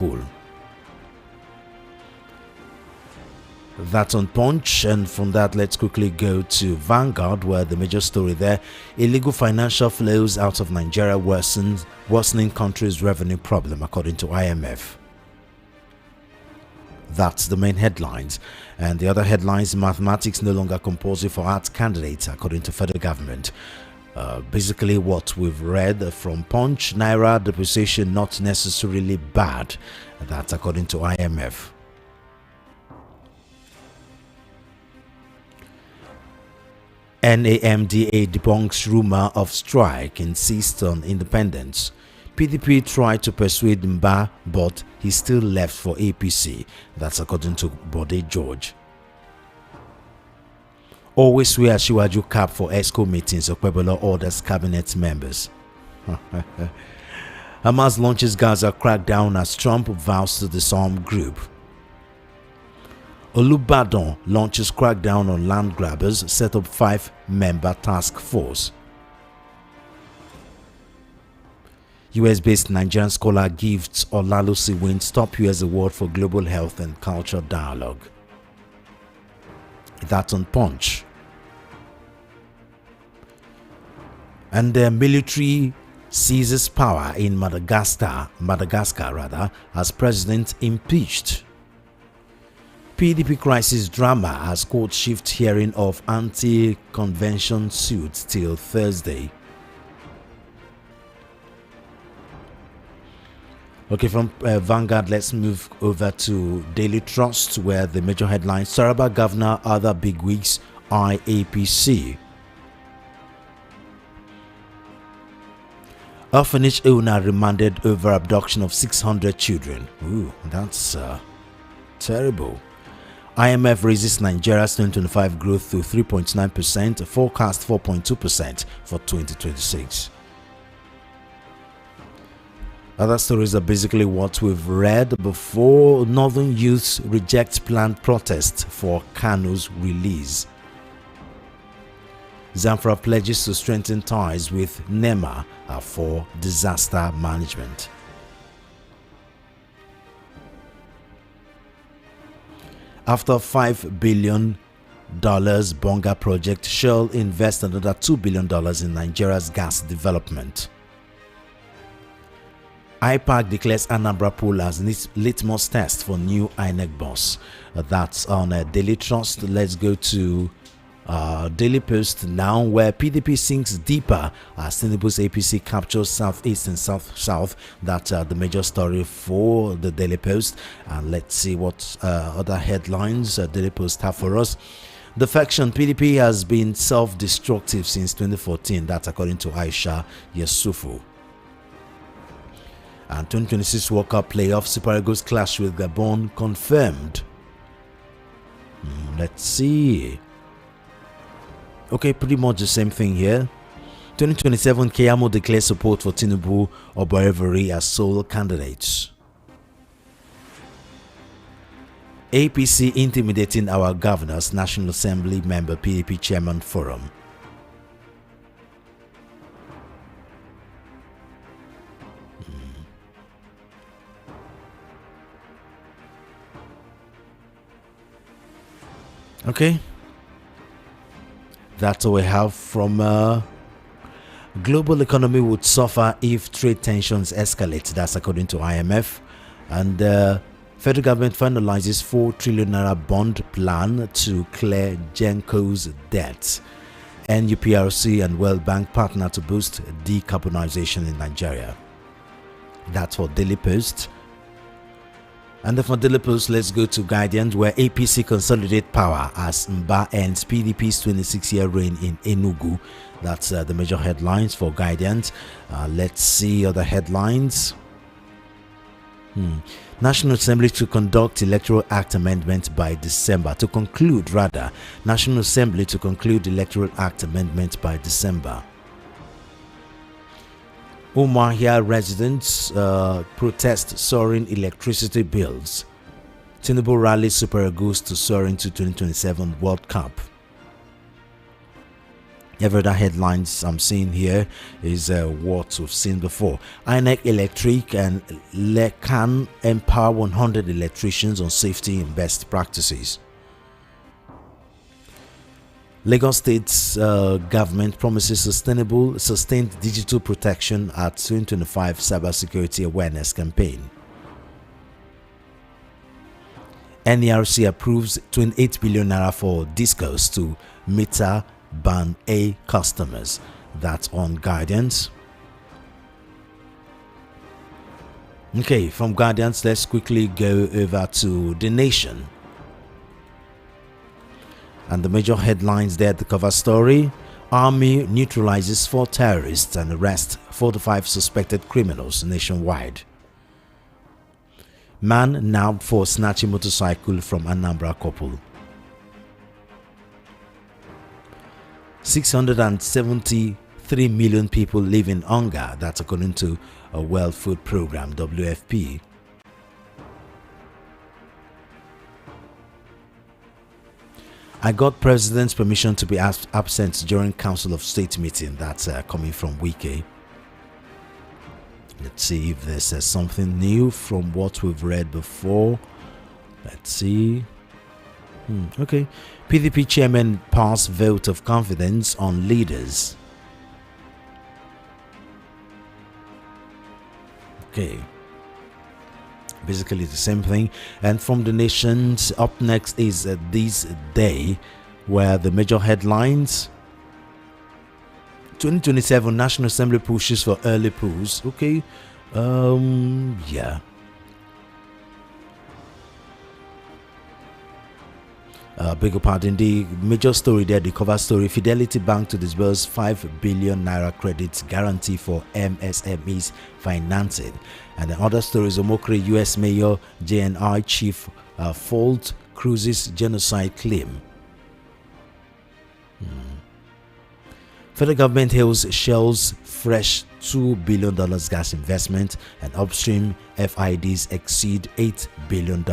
pool. That's on Punch, and from that let's quickly go to Vanguard, where the major story there: illegal financial flows out of Nigeria worsening country's revenue problem, according to IMF. That's the main headlines. And the other headlines: mathematics no longer compulsory for arts candidates, according to federal government. Basically what we've read from Punch. Naira depreciation not necessarily bad. That's according to IMF. NAMDA debunks rumor of strike, insists on independence. PDP tried to persuade Mba, but he still left for APC. That's according to Bode George. Always wear Shiwaju cap for ESCO meetings, Okpebholo orders cabinet members. Hamas launches Gaza crackdown as Trump vows to disarm group. Olubadan launches crackdown on land grabbers, set up 5-member task force. US-based Nigerian scholar gives Olalusi wins top US award for global health and culture dialogue. That's on Punch. And the military seizes power in Madagascar as president impeached. PDP crisis drama as court shift hearing of anti-convention suits till Thursday. Okay, from Vanguard, let's move over to Daily Trust, where the major headlines: Taraba governor, other bigwigs eye APC. Orphanage owner remanded over abduction of 600 children. Ooh, that's terrible. IMF raises Nigeria's 2025 growth to 3.9%, forecast 4.2% for 2026. Other stories are basically what we've read before. Northern youths reject planned protest for Kanu's release. Zamfara pledges to strengthen ties with NEMA for disaster management. After $5 billion Bonga project, Shell invest another $2 billion in Nigeria's gas development. IPAC declares Anambra poll as litmus test for new INEC boss. That's on Daily Trust. Let's go to Daily Post now, where PDP sinks deeper as Tinubu's APC captures Southeast and South. That's the major story for the Daily Post. And let's see what other headlines Daily Post have for us. Defection: PDP has been self-destructive since 2014. That's according to Aisha Yesufu. And 2026 World Cup playoff, Super Eagles clash with Gabon confirmed. Let's see. Okay, pretty much the same thing here. 2027 Keyamo declares support for Tinubu or Bareveri as sole candidates. APC intimidating our governors, National Assembly member PDP chairman forum. Okay, that's all we have from global economy would suffer if trade tensions escalate. That's according to IMF. And federal government finalizes 4 trillion naira bond plan to clear Genco's debt. NUPRC and World Bank partner to boost decarbonization in Nigeria. That's for Daily Post. And then for Daily Post, let's go to Guardian, where APC consolidate power as Mba ends PDP's 26-year reign in Enugu. That's the major headlines for Guardian. Let's see other headlines. National Assembly to conduct Electoral Act amendment by December. National Assembly to conclude Electoral Act amendment by December. Umuahia residents protest soaring electricity bills. Tinubu rallies Super Eagles to soar into 2027 World Cup. Every other headlines I'm seeing here is what we've seen before. INEC Electric and LECAN empower 100 electricians on safety and best practices. Lagos State's government promises sustained digital protection at 2025 Cybersecurity Awareness Campaign. NERC approves 28 billion naira for discos to Meta Ban A customers. That's on Guardians. Okay, from Guardians, let's quickly go over to The Nation. And the major headlines there, the cover story: Army neutralizes 4 terrorists and arrests 45 suspected criminals nationwide. Man nabbed for snatching motorcycle from Anambra couple. 673 million people live in hunger. That's according to a World Food Program, WFP. I got President's permission to be absent during Council of State meeting. That's coming from Wike. Let's see if there's something new from what we've read before. Let's see. Okay. PDP chairman pass vote of confidence on leaders. Okay. Basically the same thing. And from The Nations, up next is This Day, where the major headlines: 2027 National Assembly pushes for early polls. Okay. Yeah. Beg your pardon, the major story there, the cover story: Fidelity Bank to disburse 5 billion naira credits guarantee for MSMEs financing. And the other stories: Omokri US Mayor JNI Chief fault Cruz's genocide claim. Federal government hails Shell's fresh $2 billion gas investment, and upstream FIDs exceed $8 billion.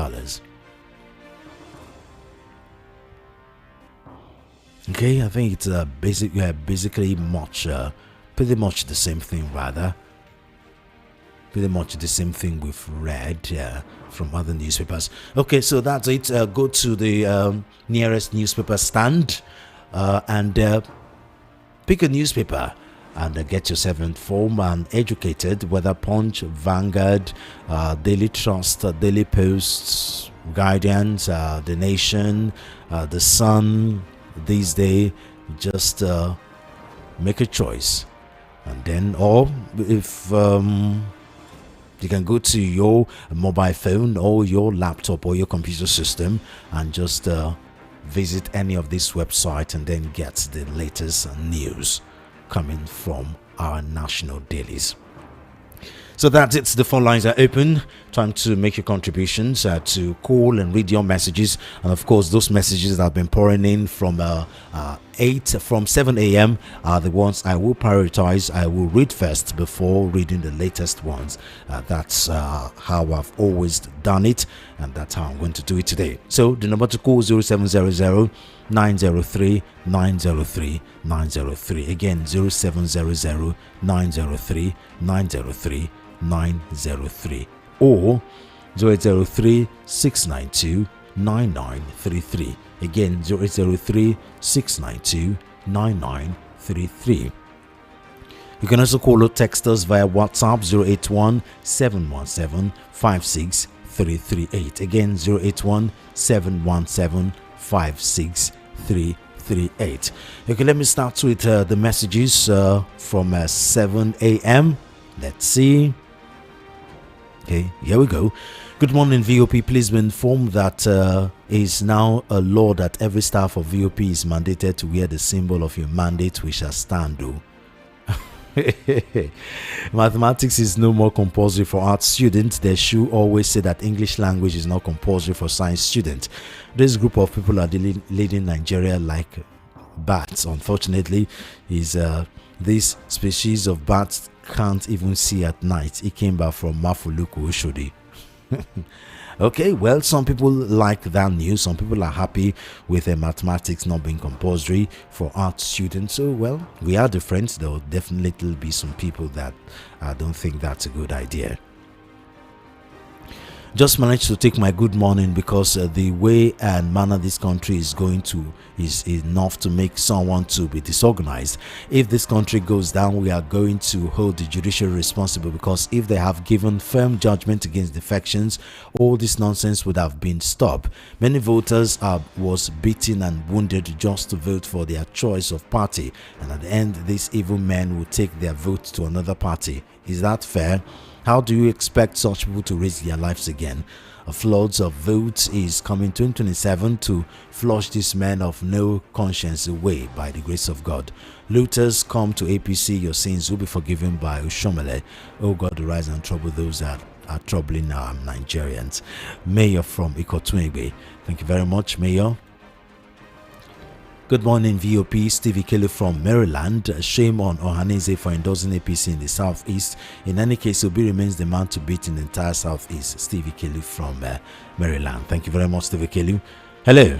Okay, I think it's basically pretty much the same thing, rather. Pretty much the same thing we've read from other newspapers. Okay, so that's it. Go to the nearest newspaper stand and pick a newspaper and get yourself informed and educated, whether Punch, Vanguard, Daily Trust, Daily Post, Guardians, The Nation, The Sun. These days, just make a choice, and then, or if you can go to your mobile phone or your laptop or your computer system and just visit any of these websites and then get the latest news coming from our national dailies. So that's it. The phone lines are open. Time to make your contributions, to call and read your messages. And of course, those messages that have been pouring in from 7 a.m. are the ones I will prioritize. I will read first before reading the latest ones. That's how I've always done it, and that's how I'm going to do it today. So the number to call: 0700 903 903 903. Again, 0700 903 903 903, or 0803 692 9933. Again, 0803 692 9933. You can also call or text us via WhatsApp: 081 717 56338. Again, 081 717 56338. Okay, let me start with the messages from 7 a.m. Let's see. Okay, here we go. Good morning, VOP. Please be informed that is now a law that every staff of VOP is mandated to wear the symbol of your mandate. We shall stand, though. Mathematics is no more compulsory for art students. They should always say that English language is not compulsory for science students. This group of people are leading Nigeria like bats. Unfortunately, is this species of bats can't even see at night. It came back from Mafuluku Oshodi. Okay, well, some people like that news. Some people are happy with mathematics not being compulsory for art students. So, well, we are different. There will definitely be some people that don't think that's a good idea. Just managed to take my good morning because the way and manner this country is going to is enough to make someone to be disorganized. If this country goes down, we are going to hold the judiciary responsible, because if they have given firm judgment against defections, all this nonsense would have been stopped. Many voters was beaten and wounded just to vote for their choice of party, and at the end, these evil men will take their vote to another party. Is that fair? How do you expect such people to raise their lives again? A flood of votes is coming 2027 to flush these men of no conscience away by the grace of God. Looters, come to APC, your sins will be forgiven by Ushomele. Oh God, arise and trouble those that are troubling Nigerians. Mayor from Ikotunegbe. Thank you very much, Mayor. Good morning, VOP. Stevie Kelly from Maryland. Shame on Ohaneze for endorsing APC in the Southeast. In any case, Obi remains the man to beat in the entire Southeast. Stevie Kelly from Maryland. Thank you very much, Stevie Kelly. Hello.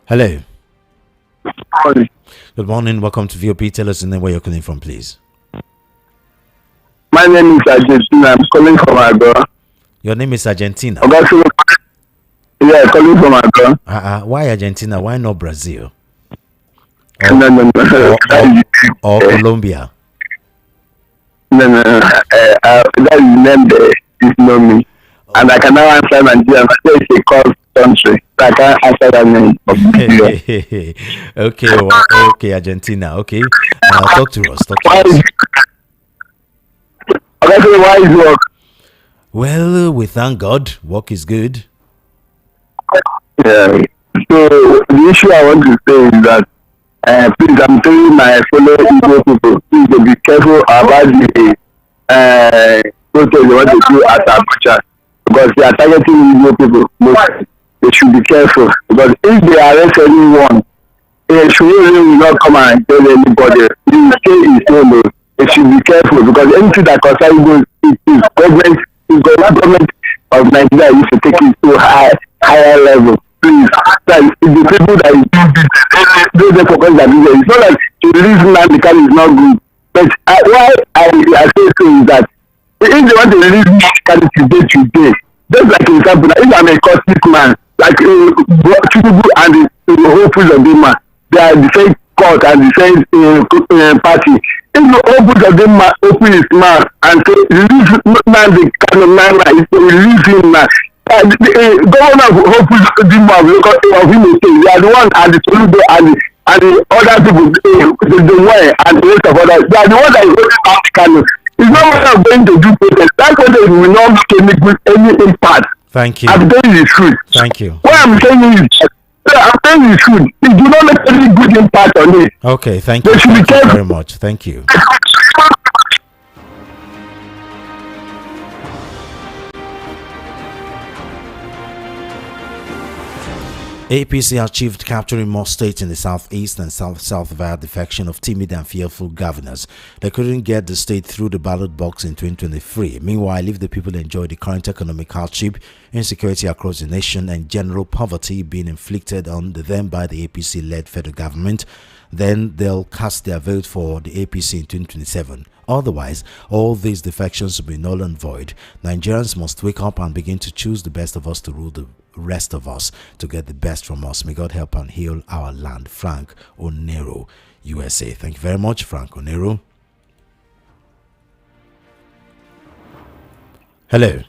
Hello. Hi. Good morning. Welcome to VOP. Tell us the name where you're calling from, please. My name is Argentina. I'm calling from Agua. Your name is Argentina? Yeah, calling from Agua. Why Argentina? Why not Brazil? No. Or Colombia? No. That is the name there. It's not me. And I can now answer Nigeria. It's a cold country. I can't answer that name. Okay, Argentina. Okay. Talk to us. Why is work? Well, we thank God. Work is good. Yeah. So the issue I want to say is that please, I'm telling my fellow Igbo people, please to be careful about the protest they want to do at Abuja, because they are targeting Igbo people mostly. They should be careful, because if they arrest anyone, they should really not come and tell anybody. The state is no. They should be careful, because anything that concerns is government of Nigeria used to take it to higher level. Please, like the people that is doing business, they focus their business. It's not like to release Nnamdi Kanu is not good, but why I say so is that if they want to release Nnamdi Kanu today, just like an example, if I'm a caustic man, like Tinubu and the whole Uzodinma, they are the same court and the same party. If the whole Uzodinma open his mouth and say release Nnamdi Kanu, is to release him now. The governor of Hope Uzodinma of Imo State, they are the one and the Soludo and the other people, the way and the rest of others, they are the ones that is holding Nnamdi Kanu. It's not what I'm going to do protest. That protest will not make any impact. Thank you. I'm telling the truth. Thank you. What I'm saying is, I'm telling the truth. It do not make any good impact on it. Okay, thank you. Thank you very much. Thank you. APC achieved capturing more states in the southeast and south via defection of timid and fearful governors. They couldn't get the state through the ballot box in 2023. Meanwhile, if the people enjoy the current economic hardship, insecurity across the nation, and general poverty being inflicted on them by the APC-led federal government, then they'll cast their vote for the APC in 2027. Otherwise, all these defections will be null and void. Nigerians must wake up and begin to choose the best of us to rule the rest of us, to get the best from us. May God help and heal our land. Frank Onero, USA. Thank you very much, Frank Onero. Hello.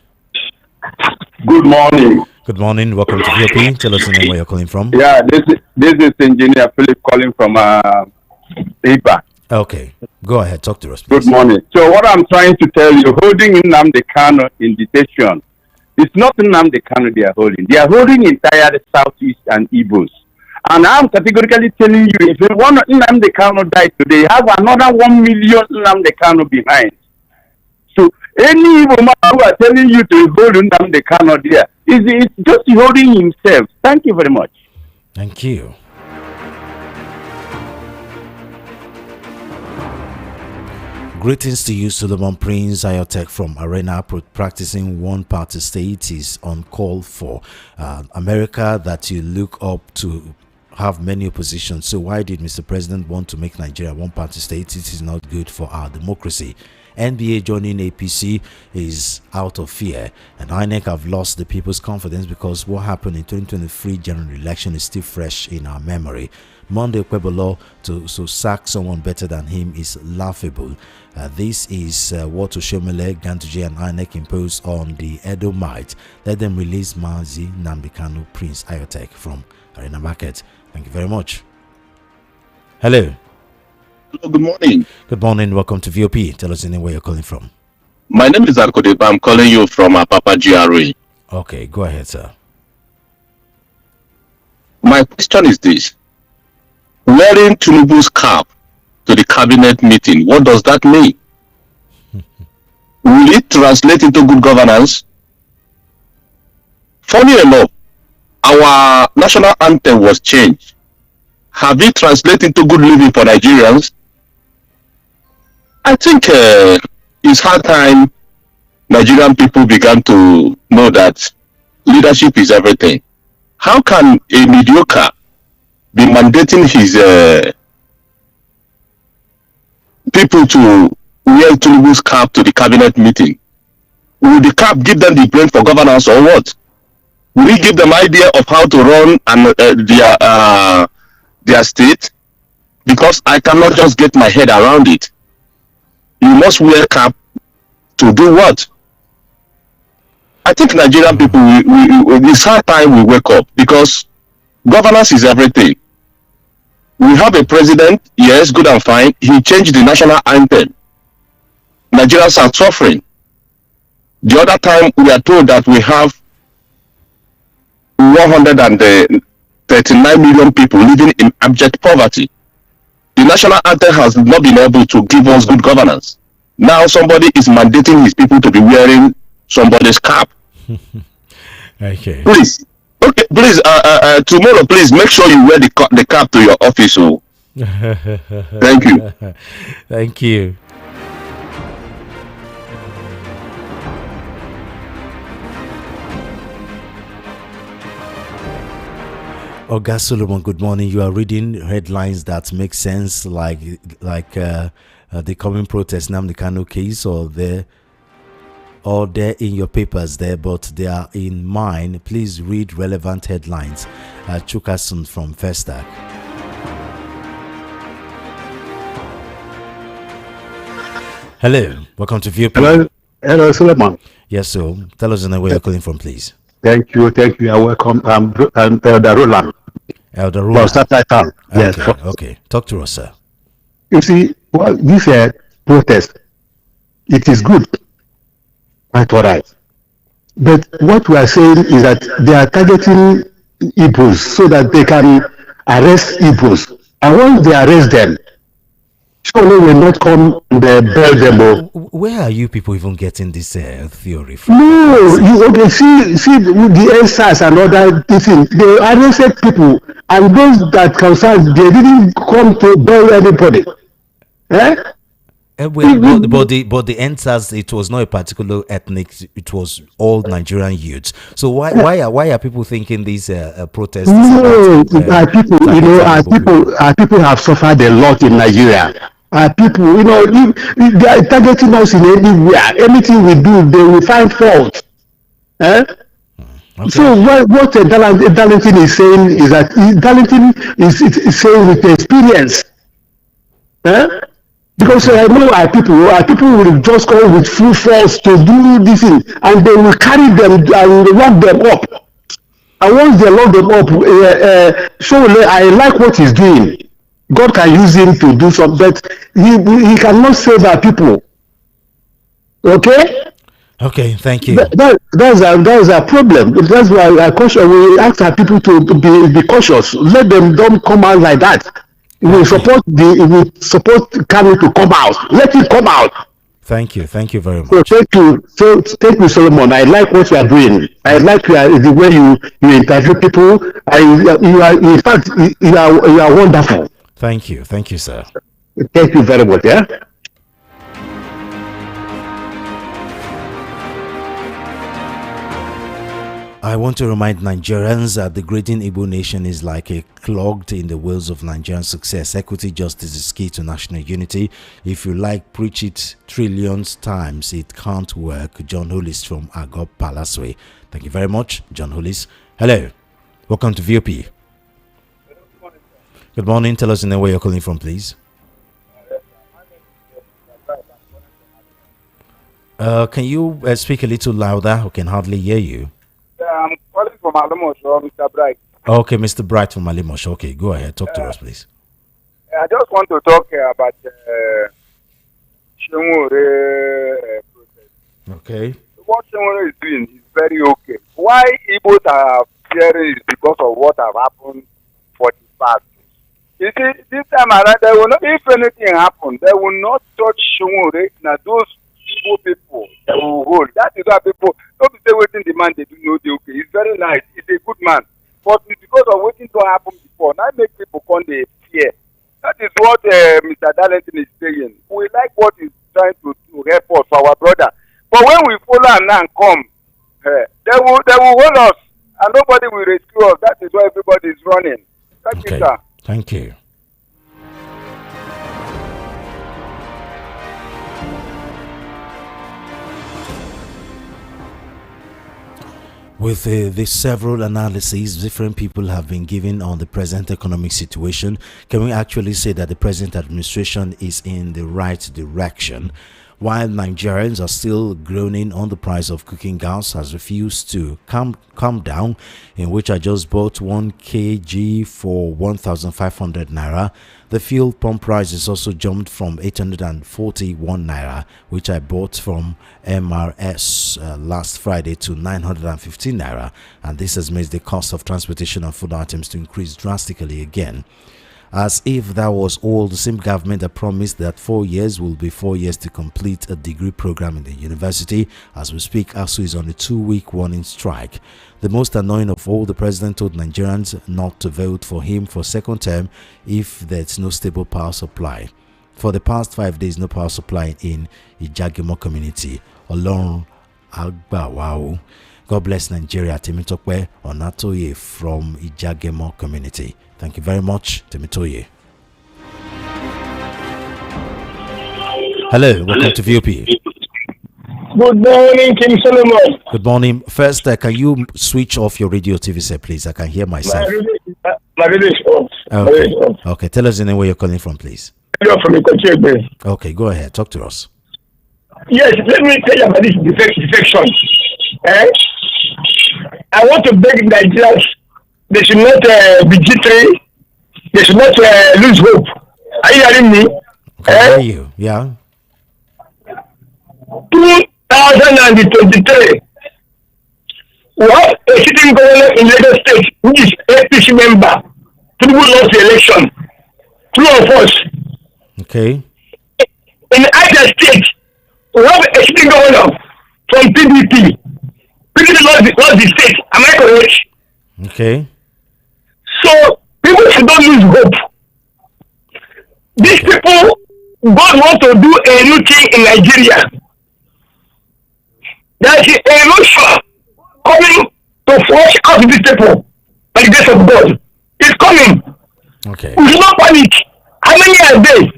Good morning. Good morning. Welcome to VOP. Tell us the name where you're calling from. Yeah, this is Engineer Philip calling from IPA. Okay, go ahead. Talk to us, please. Good morning. So what I'm trying to tell you, holding Nnamdi Kanu in detention, it's not Nnamdi Kanu they are holding. They are holding entire Southeast and Igbos. And I'm categorically telling you, if you want Nnamdi Kanu die today, you have another 1 million Nnamdi Kanu behind. So any evil man who are telling you to hold Nnamdi Kanu there is just holding himself. Thank you very much. Thank you. Greetings to you, Solomon Prince Ayotek from Arena. Practicing one-party state is uncalled for. America that you look up to have many oppositions. So why did Mr. President want to make Nigeria one-party state? It is not good for our democracy. NBA joining APC is out of fear, and INEC have lost the people's confidence because what happened in 2023 general election is still fresh in our memory. Monday Kwebolo to sack someone better than him is laughable. This is what Oshomole, Ganduje and INEC imposed on the Edomites. Let them release Mazi Nnamdi Kanu, Prince Ayotek from Arena Market. Thank you very much. Hello. Hello, good morning. Good morning. Welcome to VOP. Tell us where you're calling from. My name is Arkodeba. I'm calling you from Apapa GRA. Okay, go ahead, sir. My question is this. Wearing Tinubu's cap to the cabinet meeting, what does that mean? Will it translate into good governance? Funny enough, our national anthem was changed. Have it translated into good living for Nigerians? I think it's hard time Nigerian people began to know that leadership is everything. How can a mediocre be mandating his people to wear Tinubu's cap to the cabinet meeting? Will the cap give them the brain for governance or what? Will it give them idea of how to run their state? Because I cannot just get my head around it. You must wear cap to do what? I think Nigerian people, it's hard time we wake up because governance is everything. We have a president, yes, good and fine. He changed the national anthem. Nigerians are suffering. The other time we are told that we have 139 million people living in abject poverty. The national anthem has not been able to give us good governance. Now somebody is mandating his people to be wearing somebody's cap. Okay. Please, okay, please, tomorrow, please make sure you wear the cap to your office. So. Thank you. Thank you. Oga Solomon, good morning. You are reading headlines that make sense, like the coming protest, Nnamdi Kanu case, or they're in your papers there, but they are in mine. Please read relevant headlines. Chukasun from Festac. Hello, welcome to VOP. Hello, Solomon. Yes, so tell us where you're calling from, please. Thank you. I welcome Elder Roland. Elder Roland. Town. Yes. Okay. Talk to us, sir. You see, well, this protest, it is good, quite all right. But what we are saying is that they are targeting Igbos so that they can arrest Igbos. And once they arrest them, surely will not come and bail them. Where are you people even getting this theory from? No, see the NSAS and other things. They arrested people, and those that concerned, they didn't come to bail anybody. But the NSAS, it was not a particular ethnic; it was all Nigerian youths. So why are people thinking these protests? No, our people have suffered a lot in Nigeria. People, if they are targeting us in anywhere, anything we do, they will find fault. Okay. So what Darlington is saying is that Darlington is saying with experience. Because I know our people will just come with full force to do this thing, and they will carry them and lock them up. And once they lock them up, I like what he's doing. God can use him to do something, but he cannot save our people. Okay? Okay, thank you. That's a problem. That's why I caution. We ask our people to be cautious. Let them don't come out like that. Thank you. We support Kanu to come out. Let it come out. Thank you. Thank you very So much. thank you. So thank you, Solomon. I like what you are doing. I like the way you interview people. You are in fact you are wonderful. Thank you. Thank you, sir. Thank you very much. Yeah. I want to remind Nigerians that the degrading Igbo nation is like a clogged in the wheels of Nigerian success. Equity justice is key to national unity. If you like, preach it trillions times. It can't work. John Hollis from Agop Palaswe. Thank you very much, John Hollis. Hello. Welcome to VOP. Good morning. Tell us in the way you're calling from, please. Can you speak a little louder? I can hardly hear you. I'm calling from Alimosho, Mr. Bright. Okay, Mr. Bright from Alimosho. Okay, go ahead. Talk to us, please. I just want to talk about Shemure protest. Okay. What Shemure is doing is very okay. Why Igbos are fearing is because of what have happened for the past. You see, this time around, there will not, if anything happens, they will not touch Shemure. Now, those Igbo people, they will hold. That is why people, don't be say waiting the man, they do know the okay. He's very nice. He's a good man. But it's because of waiting to happen before. Now make people come they fear. That is what Mr. Darlington is saying. We like what he's trying to help us, our brother. But when we follow and now come, they will hold us and nobody will rescue us. That is why everybody is running. Thank you, sir. Thank you. With the several analyses different people have been giving on the present economic situation, can we actually say that the present administration is in the right direction? While Nigerians are still groaning on the price of cooking gas has refused to come down, in which I just bought 1 kg for 1,500 naira. The fuel pump prices also jumped from 841 naira, which I bought from MRS last Friday, to 915 naira, and this has made the cost of transportation and food items to increase drastically again. As if that was all, the same government that promised that 4 years will be 4 years to complete a degree program in the university. As we speak, ASU is on a 2-week warning strike. The most annoying of all, the president told Nigerians not to vote for him for second term if there's no stable power supply. For the past 5 days, no power supply in Ijagemo community. Olorun Agbawao. God bless Nigeria. Temitope Onatoye from Ijagemo community. Thank you very much, Temitoye. Hello, welcome to VOP. Good morning, King Solomon. Good morning. First, can you switch off your radio TV set, please? I can hear myself. My radio is off. Okay. Okay, tell us the name where you're calling from, please. You're from Ikochegbe. Okay, go ahead. Talk to us. Yes, let me tell you about this defection. I want to beg Nigerians, they should not be jittery. They should not lose hope. Are you hearing me? Can hear you. Yeah. 2023, we have a sitting governor in Lagos State, which is APC member. People lost the election. 2 of us. Okay. In Abia State, we have a sitting governor from PDP. PDP lost the state. Am I correct? Okay. So people should not lose hope. These people, God wants to do a new thing in Nigeria. There is a motion coming to flush out these people by the grace of God. It's coming. Okay. We should not panic. How many are they?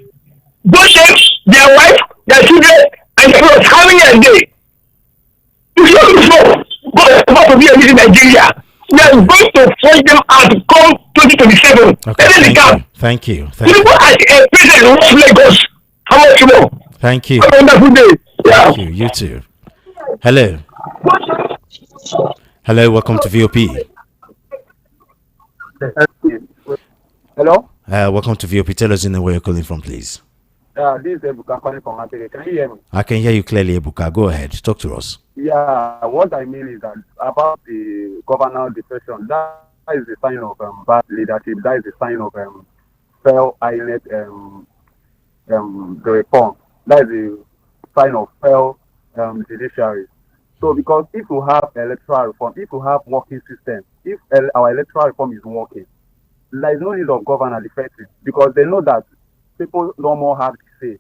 Those shapes, their wife, their children, and their parents, how many are they? We should not lose hope. God is about to be a in Nigeria. We are going to flush them out come 2027. Okay. Thank you. People as a president of Lagos. How much more? Thank you. Have a wonderful day. Yeah. Thank you. You too. Hello. Hello. Welcome to VOP. Hello. Welcome to VOP. Tell us in the way you're calling from, please. This is Ebuka calling from Ateke. Can you hear me? I can hear you clearly, Ebuka. Go ahead. Talk to us. Yeah, what I mean is that about the governor depression, that is a sign of bad leadership. That is a sign of failed INEC the reform. That is a sign of failed judiciary. So because if you have electoral reform, if you have working system, if our electoral reform is working, there is no need of governor defective because they know that people no more have to say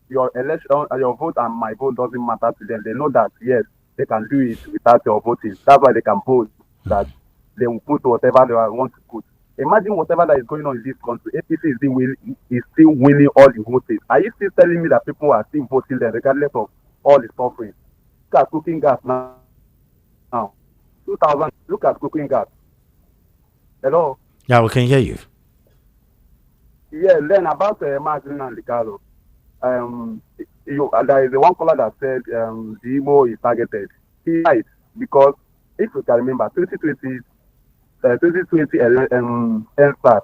your election, your vote and my vote doesn't matter to them. They know that yes, they can do it without your voting. That's why they can vote that they will put whatever they want to put. Imagine whatever that is going on in this country. APC is still winning all the votes. Are you still telling me that people are still voting there regardless of all the suffering? Look at cooking gas now. 2000. Look at cooking gas. Hello. Yeah, we can hear you. Yeah. Then about Martin and Licalo. There is one caller that said the Igbo is targeted. He right because if you can remember 2020 NSAS,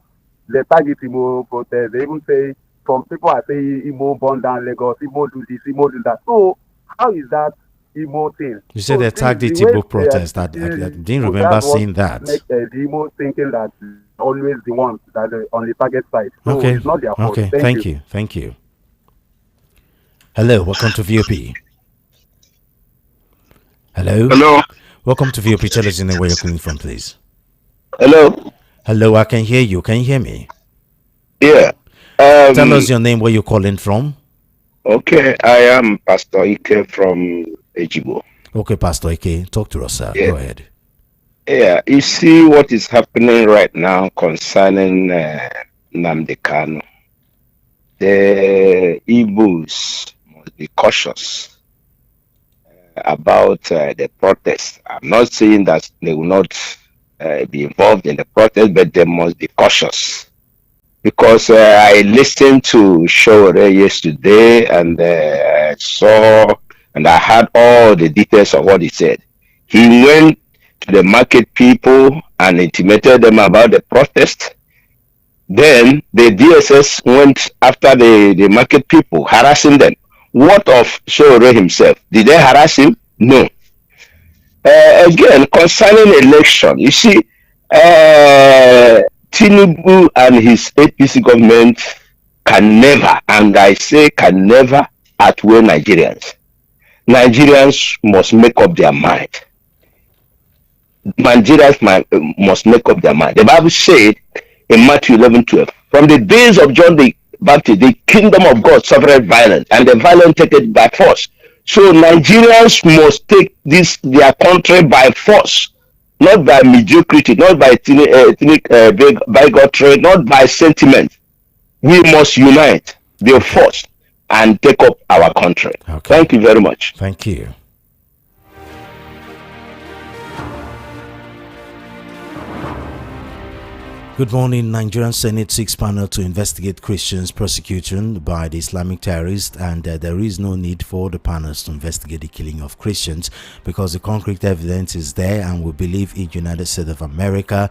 they target Igbo protest. They even say some people are saying Igbo burn down Lagos, Igbo do this, Igbo do that. So how is that Igbo thing? You said they target Igbo protest. I didn't remember seeing that. Make the Igbo thinking that always the ones that are on the target side. So Okay. it's not their fault. Okay. Thank you. Thank you. Hello. Welcome to VOP. Hello. Hello. Welcome to VOP. Tell us in where you're calling from, please. Hello. Hello. I can hear you. Can you hear me? Yeah. Tell us your name. Where you're calling from? Okay, I am Pastor Ike from Ejibo. Okay, Pastor Ike. Talk to us, sir. Yeah. Go ahead. Yeah, you see what is happening right now concerning Nnamdi Kanu. The Igbos must be cautious about the protest. I'm not saying that they will not be involved in the protest, but they must be cautious. Because I listened to Showore yesterday and I saw and I heard all the details of what he said. He went to the market people and intimated them about the protest. Then the DSS went after the market people, harassing them. What of Showore himself? Did they harass him? No. Again, concerning election, you see, Tinubu and his APC government can never, and I say can never, outweigh Nigerians. Nigerians must make up their mind. Nigerians must make up their mind. The Bible said in Matthew 11:12, from the days of John the Baptist, the kingdom of God suffered violence, and the violent take it by force. So Nigerians must take their country by force, not by mediocrity, not by bigotry, not by sentiment. We must unite, be force, and take up our country. Okay. Thank you very much. Thank you. Good morning. Nigerian Senate seeks panel to investigate Christians' persecution by the Islamic terrorists, and there is no need for the panels to investigate the killing of Christians because the concrete evidence is there, and we believe in United States of America.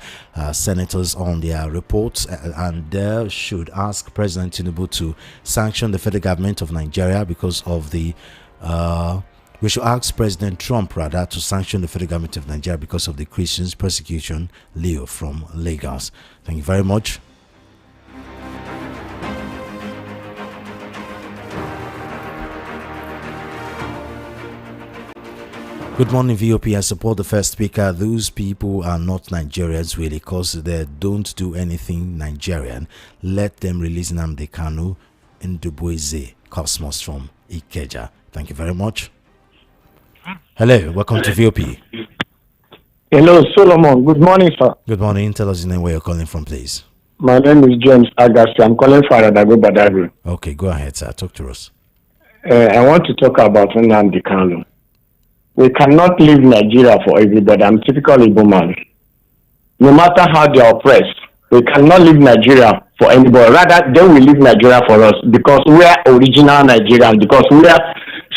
Senators on their reports and should ask President Tinubu to sanction the federal government of Nigeria because of the we should ask President Trump rather to sanction the federal government of Nigeria because of the Christians' persecution. Leo from Lagos. Thank you very much. Good morning, VOP. I support the first speaker. Those people are not Nigerians really because they don't do anything Nigerian. Let them release Nnamdi Kanu in Duboise. Cosmos from Ikeja. Thank you very much. Hello, welcome to VOP. Hello, Solomon. Good morning, sir. Good morning. Tell us your name, where you're calling from, please. My name is James Agassi. I'm calling from Adago Badagry. Okay, go ahead, sir. Talk to us. I want to talk about Nnamdi Kanu. We cannot leave Nigeria for everybody. I'm typical Igbo man. No matter how they are oppressed, we cannot leave Nigeria for anybody. Rather, they will leave Nigeria for us because we are original Nigerians, because we are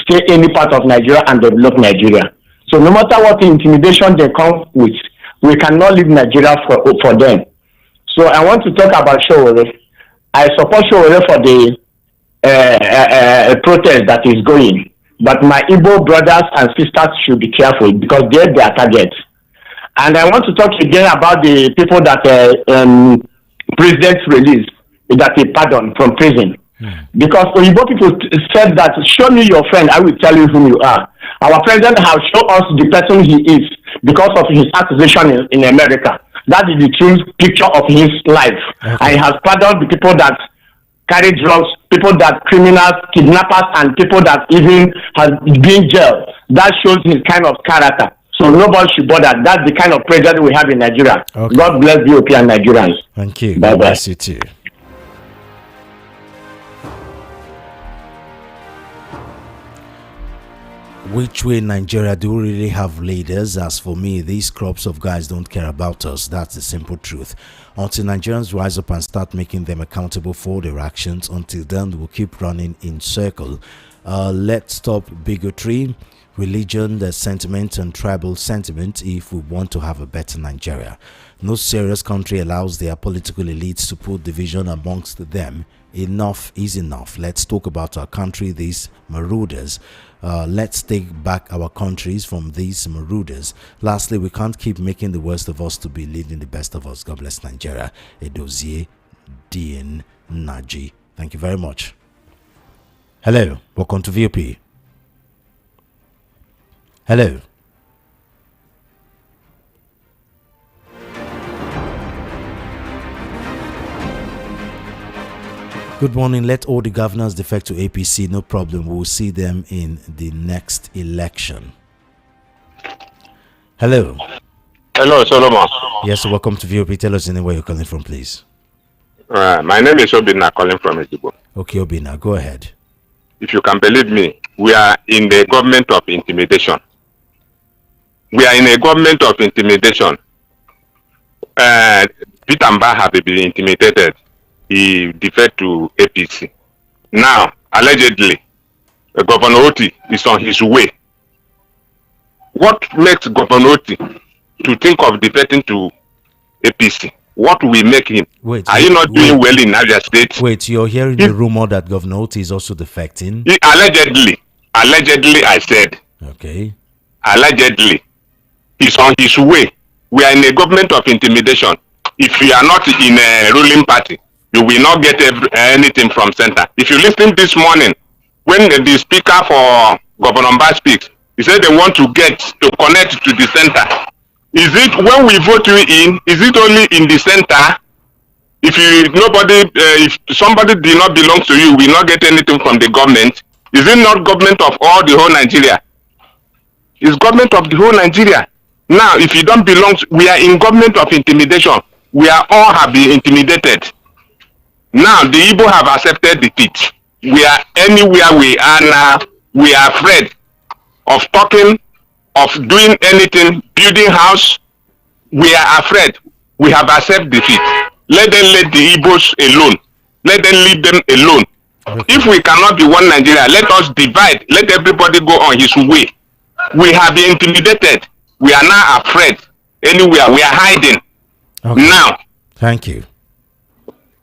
stay any part of Nigeria and develop Nigeria. So no matter what intimidation they come with, we cannot leave Nigeria for them. So I want to talk about Showore. I support Showore for the protest that is going. But my Igbo brothers and sisters should be careful because they're their targets. And I want to talk again about the people that President released, that he pardoned from prison. Because Igbo people said that, show me your friend, I will tell you who you are. Our president has shown us the person he is because of his accusation in America. That is the true picture of his life. Okay. And he has pardoned the people that carry drugs, people that criminals, kidnappers, and people that even have been jailed. That shows his kind of character. So nobody should bother. That's the kind of president we have in Nigeria. Okay. God bless the European Nigerians. Thank you. Bye-bye. God bless you too. Which way Nigeria do we really have leaders? As for me, these crops of guys don't care about us. That's the simple truth. Until Nigerians rise up and start making them accountable for their actions, until then we'll keep running in circle. Let's stop bigotry, religion, the sentiment and tribal sentiment if we want to have a better Nigeria. No serious country allows their political elites to put division amongst them. Enough is enough. Let's talk about our country, these marauders. Let's take back our countries from these marauders. Lastly, we can't keep making the worst of us to be leading the best of us. God bless Nigeria. Edozie Dien Naji. Thank you very much. Hello, welcome to VOP. Hello. Good morning. Let all the governors defect to APC. No problem. We'll see them in the next election. Hello. Hello, Solomon. Yes, welcome to VOP. Tell us anywhere you're calling from, please. My name is Obina, calling from Ejibo. Okay, Obina, go ahead. If you can believe me, we are in the government of intimidation. We are in a government of intimidation. Peter Mba have been intimidated. He deferred to APC. Now, allegedly, Governor Oti is on his way. What makes Governor Oti to think of defecting to APC? What will make him? Are you not doing well in Abia State? Wait, you're hearing the rumor that Governor Oti is also defecting? Allegedly, I said. Okay. Allegedly, he's on his way. We are in a government of intimidation. If you are not in a ruling party, you will not get anything from center. If you listen this morning, when the speaker for Governor Mba speaks, he said they want to connect to the center. Is it when we vote you in? Is it only in the center? If somebody did not belong to you, will not get anything from the government. Is it not government of all the whole Nigeria? It's government of the whole Nigeria. Now, if you don't belong, we are in government of intimidation. We are all have been intimidated. Now the Igbo have accepted defeat. We are anywhere we are now. We are afraid of talking, of doing anything, building house. We are afraid. We have accepted defeat. Let the Igbos alone. Let them leave them alone. Okay. If we cannot be one Nigeria, let us divide. Let everybody go on his way. We have been intimidated. We are now afraid. Anywhere we are hiding. Okay. Now. Thank you.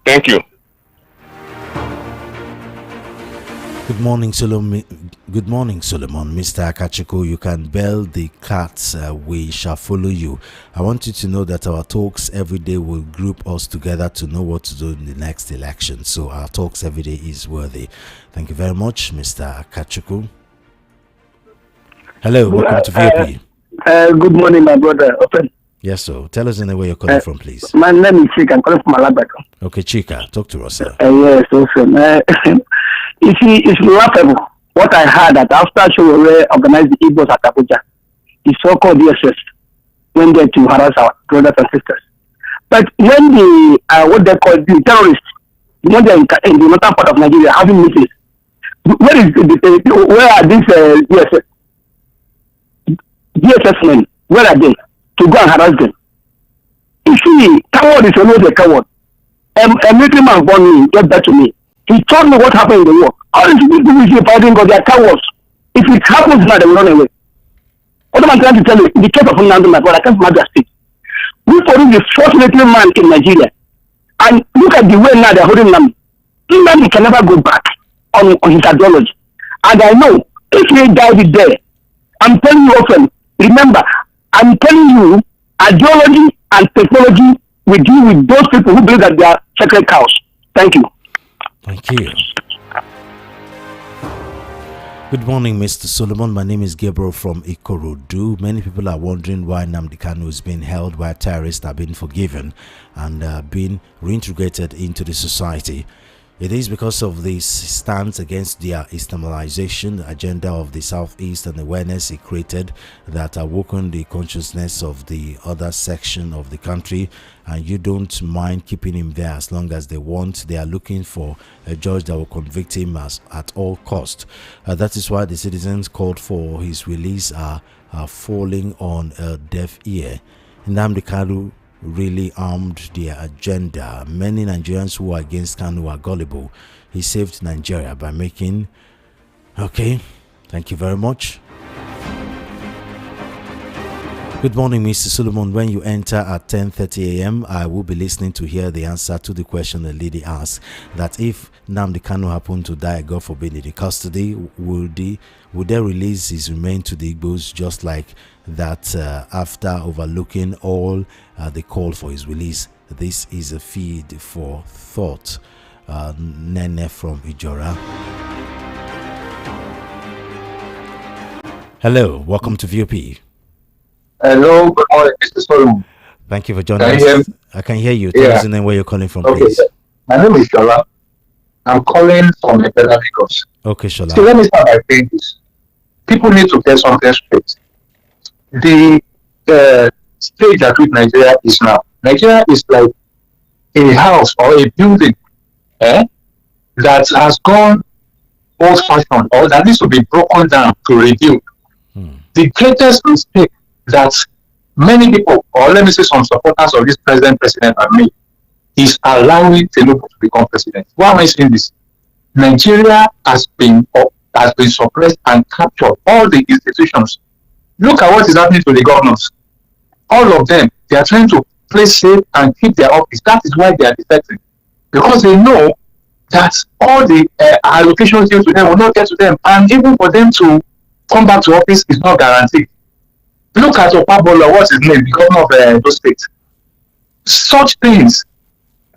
Thank you. Good morning, Solomon. Good morning, Solomon. Mr. Akachiko, you can bell the cats. We shall follow you. I want you to know that our talks every day will group us together to know what to do in the next election. So our talks every day is worthy. Thank you very much, Mr. Akachiko. Hello, welcome to VOP. Good morning, my brother. Open. Yes, sir. Tell us where you're calling from, please. My name is Chika. I'm calling from Alabama. Okay, Chika, talk to us, sir. Yes, awesome. You see, it's laughable what I heard that after Showore organized the Igbos at Abuja, the so-called DSS went there to harass our brothers and sisters. But when the what they call the terrorists, when they're in the northern part of Nigeria having meetings, where are these DSS men? Where are they to go and harass them? You see, coward is always a coward. A military man born me, get back to me. He told me what happened in the war. All these people will be fighting because they are cowards. If it happens now, they will run away. What am I trying to tell you? In the case of Nnamdi, my brother, I come from Abia State. We police the first military man in Nigeria. And look at the way now they're holding Nnamdi. Nnamdi can never go back on his ideology. And I know if he died there, I'm telling you often, remember, I'm telling you, ideology and technology will deal with those people who believe that they are sacred cows. Thank you. Thank you. Good morning, Mr. Solomon. My name is Gabriel from Ikorodu. Many people are wondering why Nnamdi Kanu is being held, why terrorists are being forgiven and being reintegrated into the society. It is because of this stance against the Islamization agenda of the Southeast and awareness it created that awoken the consciousness of the other section of the country, and you don't mind keeping him there as long as they want. They are looking for a judge that will convict him at all cost. That is why the citizens called for his release are falling on a deaf ear. Nnamdi Kanu really armed their agenda. Many Nigerians who are against Kanu are gullible. He saved Nigeria by making... Okay, thank you very much. Good morning, Mr. Solomon. When you enter at 10:30 a.m., I will be listening to hear the answer to the question the lady asked, that if Nnamdi Kanu happened to die, God forbid, in the custody, would they release his remains to the Igbos just like that after overlooking all the call for his release? This is a feed for thought. Nene from Ijora. Hello, welcome to VOP. Hello, good morning, Mr. Solomon. Thank you for joining us. I can hear you. Tell us the name where you're calling from, please. My name is Shola. I'm calling from Ebela, Lagos. Okay, Shola. So let me start by saying this. People need to get something straight. The stage at which Nigeria is now. Nigeria is like a house or a building that has gone old-fashioned or that needs to be broken down to rebuild. The greatest mistake that many people, or let me say some supporters of this present president have made, is allowing Tinubu to become president. Why am I saying this? Nigeria has been suppressed and captured all the institutions. Look at what is happening to the governors. All of them, they are trying to play safe and keep their office. That is why they are defecting. Because they know that all the allocations due to them will not get to them. And even for them to come back to office is not guaranteed. Look at Opabolo, what's his name, the governor of those states. Such things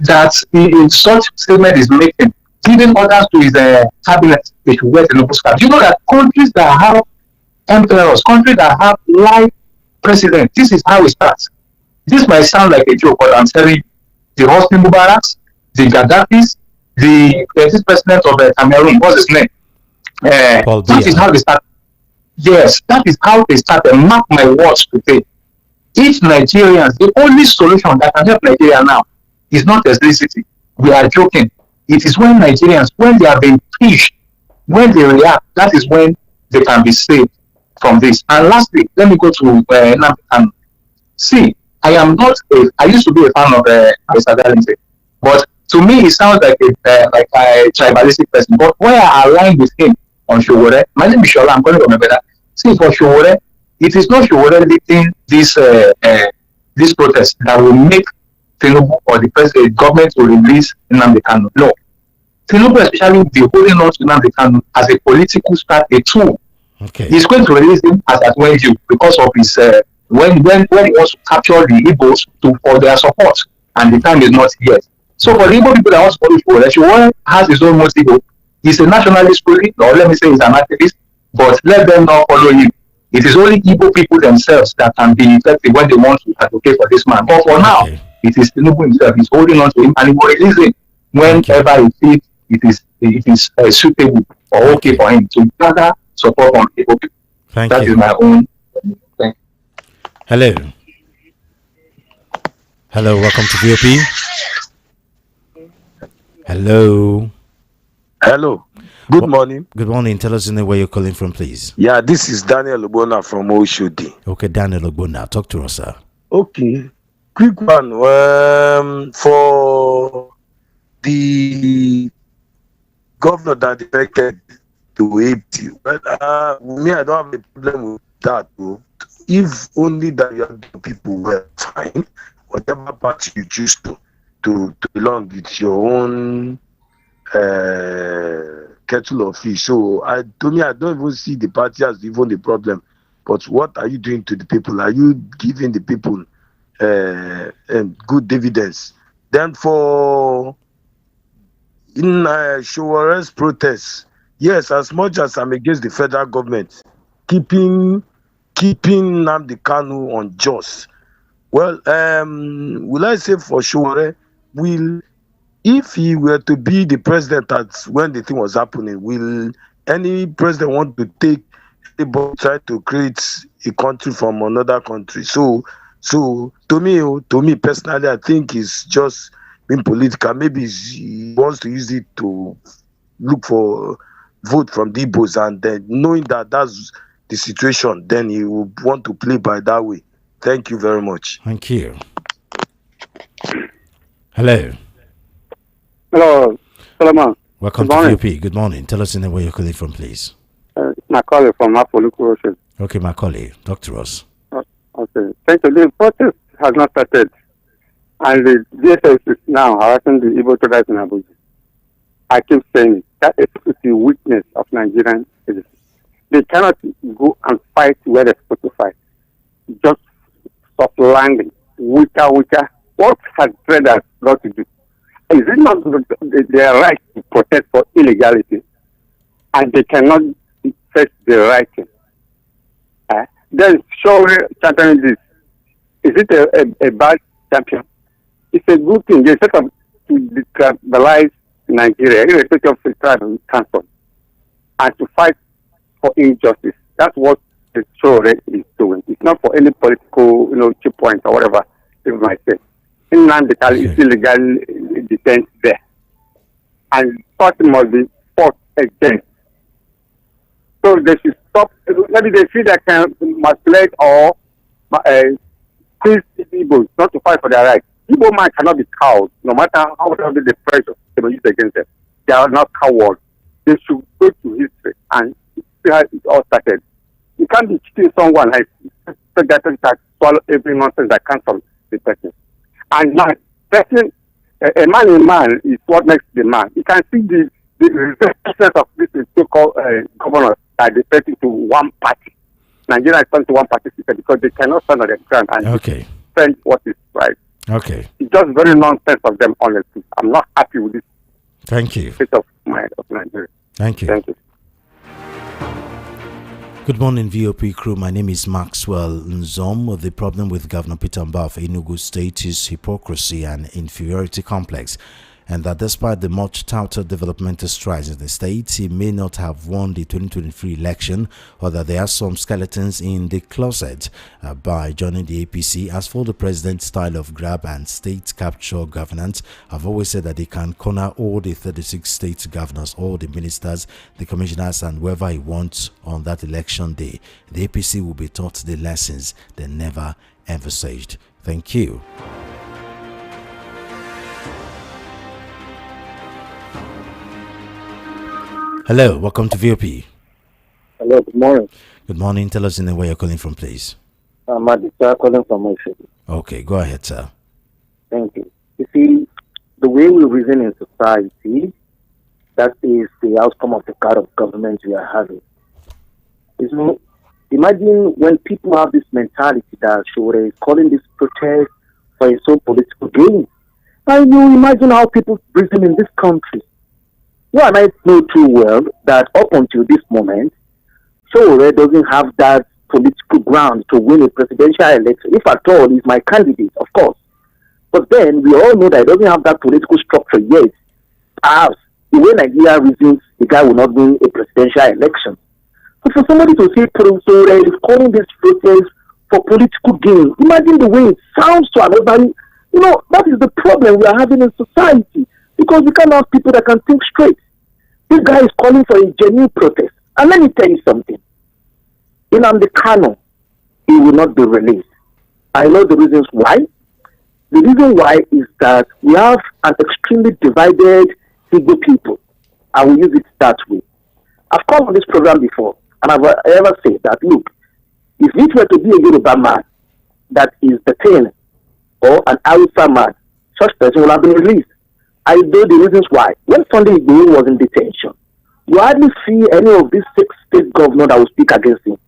that in such statement is making, giving orders to his cabinet, they should wear the noble scarf. You know that countries that have emperors, countries that have live presidents, this is how it starts. This might sound like a joke, but I'm telling you, the Hosni Mubaraks, the Gaddafis, the president of Cameroon, what's his name? That is how they start. Yes, that is how they started. Mark my words today. Each Nigerian, the only solution that can help Nigeria now is not ethnicity. We are joking. It is when Nigerians, when they have been pushed, when they react, that is when they can be saved from this. And lastly, let me go to Nnamdi Kanu. See, I used to be a fan of Mr. Darlington, but to me, it sounds like a tribalistic person. But where I align with him on Showore, my name is Shola, I'm calling from Ebeda. See, for Showore, it is not Showore leading this protest that will make Tinubu or the president government to release Nnamdi Kanu. No. Tinubu especially will be holding on to Nnamdi Kanu as a political start, a tool. Okay. He's going to release him as at when due because of his when he wants to capture the Igbos for their support, and the time is not yet. So for the Igbo people that want to follow Showore has his own motive. He's a nationalist police, or let me say he's an activist, but let them not follow him. It is only Igbo people themselves that can be effective when they want to advocate for this man. But for now, it is Tinubu himself. He's holding on to him, and he will release him whenever he feels it is suitable or okay for him to gather support from Igbo people. That is my own thing. Hello. Hello, welcome to VOP. Hello. Hello. Good morning. Good morning. Tell us where you're calling from, please. Yeah, this is Daniel Ogbonna from Oshodi. Okay, Daniel Ogbonna. Talk to us, sir. Okay. Quick one. For the governor that defected to Haiti, but me, I don't have a problem with that. Though. If only that your people were fine, whatever party you choose to belong with your own kettle of fish. So to me, I don't even see the party as even the problem. But what are you doing to the people? Are you giving the people good dividends? Then for in Showare's protests, yes, as much as I'm against the federal government keeping Nnamdi Kanu on just, well, will I say for Showore, if he were to be the president when the thing was happening, will any president want to try to create a country from another country? So to me personally, I think it's just being political. Maybe he wants to use it to look for vote from the Igbos, and then knowing that that's the situation, then he will want to play by that way. Thank you very much. Thank you. Hello. Hello, Solomon. Welcome to VOP. Good morning. Tell us in the way you're calling from, please. Macaulay from Apoluku Ocean. Okay, Macaulay. Talk to us. Okay. Thank you. The protest has not started, and the DSS is now harassing the Igbo traders in Abuja. I keep saying that is the weakness of Nigerian citizens. They cannot go and fight where they're supposed to fight. Just soft landing, weaker. What has traders got to do? Is it not their right to protest for illegality, and they cannot set the right thing? Then show championing this. Is it a bad champion? It's a good thing. They set up to destabilize Nigeria, irrespective of the tribe and council, and to fight for injustice. That's what the show is doing. It's not for any political, cheap point or whatever people might say. In Nnamdi is illegal detained there, and something must be fought against. So they should stop. Maybe they feel they can manipulate or quiz Igbo not to fight for their rights. Igbo man cannot be cowed, no matter how heavy the pressure they will use against them. They are not cowards. They should go to history and see how it all started. You can't be cheating someone like that swallow every nonsense that comes from the person. And now, a man is what makes the man. You can see the resistance of this so-called governors that they fit into one party. Nigeria is turned to one party system because they cannot stand on their ground and defend what is right. Okay. It's just very nonsense of them, honestly. I'm not happy with this. Thank you. State of mind of Nigeria. Thank you. Thank you. Good morning, VOP crew. My name is Maxwell Nzom. The problem with Governor Peter Mbah of Enugu State is hypocrisy and inferiority complex, and that despite the much touted developmental strides in the state, he may not have won the 2023 election, or that there are some skeletons in the closet by joining the APC. As for the president's style of grab and state capture governance, I've always said that he can corner all the 36 state governors, all the ministers, the commissioners, and whoever he wants on that election day. The APC will be taught the lessons they never envisaged. Thank you. Hello, welcome to VOP. Hello, good morning. Good morning. Tell us in the way you're calling from, please. I'm Aditya calling from Oshodi. Okay, go ahead, sir. Thank you. You see, the way we reason in society, that is the outcome of the kind of government we are having. Imagine when people have this mentality that Showore is calling this protest for his own political gain. And you imagine how people reason in this country. You and I know too well that up until this moment, Showore doesn't have that political ground to win a presidential election. If at all, he's my candidate, of course. But then we all know that he doesn't have that political structure yet. Perhaps the way Nigeria reasons, the guy will not win a presidential election. But for somebody to say Showore is calling this protest for political gain, imagine the way it sounds to everybody. That is the problem we are having in society. Because we can't have people that can think straight. This guy is calling for a genuine protest. And let me tell you something. In Nnamdi Kanu, he will not be released. I know the reasons why. The reason why is that we have an extremely divided Igbo people. I will use it that way. I've come on this program before, and I've ever said that, look, if it were to be a Yoruba man that is detained, or an Hausa man, such person will have been released. I know the reasons why. When Sunday Igboho was in detention, you hardly see any of these 6 state governors that will speak against him.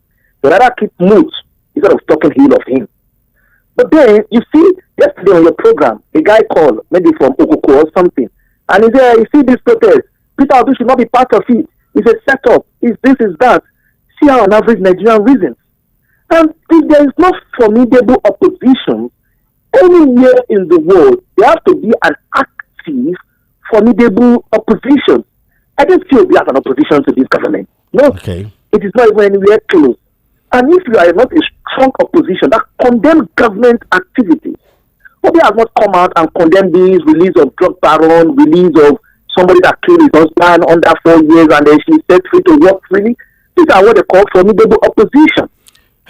They rather keep mute instead of talking ill of him. But then, you see, yesterday on your program, a guy called, maybe from Okoko or something, and he said, you see this protest, Peter Obi should not be part of it. It's a setup. It's this, is that. See how on average Nigerian reasons. And if there is no formidable opposition anywhere in the world, there has to be an active, formidable opposition. I don't feel we have an opposition to this government. No, okay. It is not even anywhere close. And if you are not a strong opposition that condemns government activities, Obi has not come out and condemned this release of drug baron, release of somebody that killed his husband under 4 years and then she set free to work freely. These are what they call formidable opposition.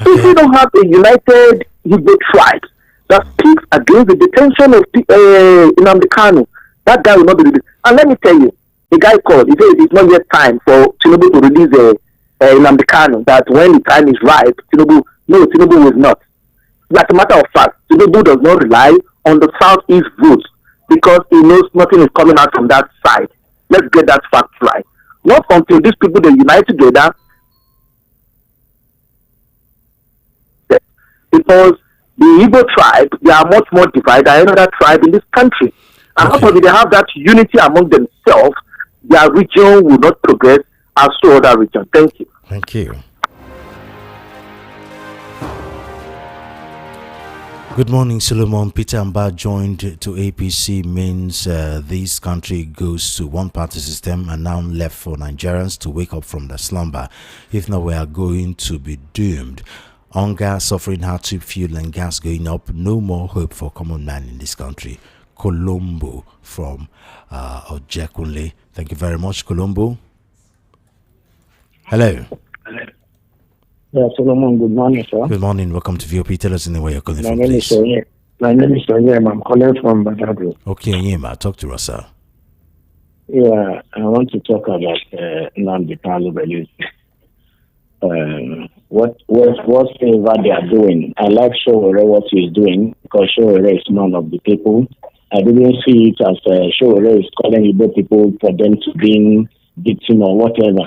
Okay. If we don't have a united Igbo tribe that speaks against the detention of Nnamdi Kanu, that guy will not be released. And let me tell you, a guy called, he said it's not yet time for Tinubu to release Nnamdi Kanu, that when the time is right, Tinubu will not. As a matter of fact, Tinubu does not rely on the southeast votes because he knows nothing is coming out from that side. Let's get that fact right. Not until these people they unite together, because the Igbo tribe, they are much more divided than any other tribe in this country. And not only they have that unity among themselves, their region will not progress as to other regions. Thank you. Thank you. Good morning, Solomon. Peter Amba joined to APC means this country goes to one-party system and now left for Nigerians to wake up from their slumber. If not, we are going to be doomed. Hunger, suffering, hardship, fuel and gas going up. No more hope for common man in this country. Colombo from Ojekunle. Thank you very much, Colombo. Hello. Yeah, Solomon, good morning, sir. Good morning. Welcome to VOP. Tell us in the way you're calling from, please. My name is Onyema. I'm calling from Badagry. Okay, Onyema, talk to us, sir. Yeah, I want to talk about Nnamdi Kanu release. Whatever they are doing, I like Sowore what he is doing because Sowore is none of the people. I didn't see it as Sowore is calling Igbo people for them to be victim or whatever.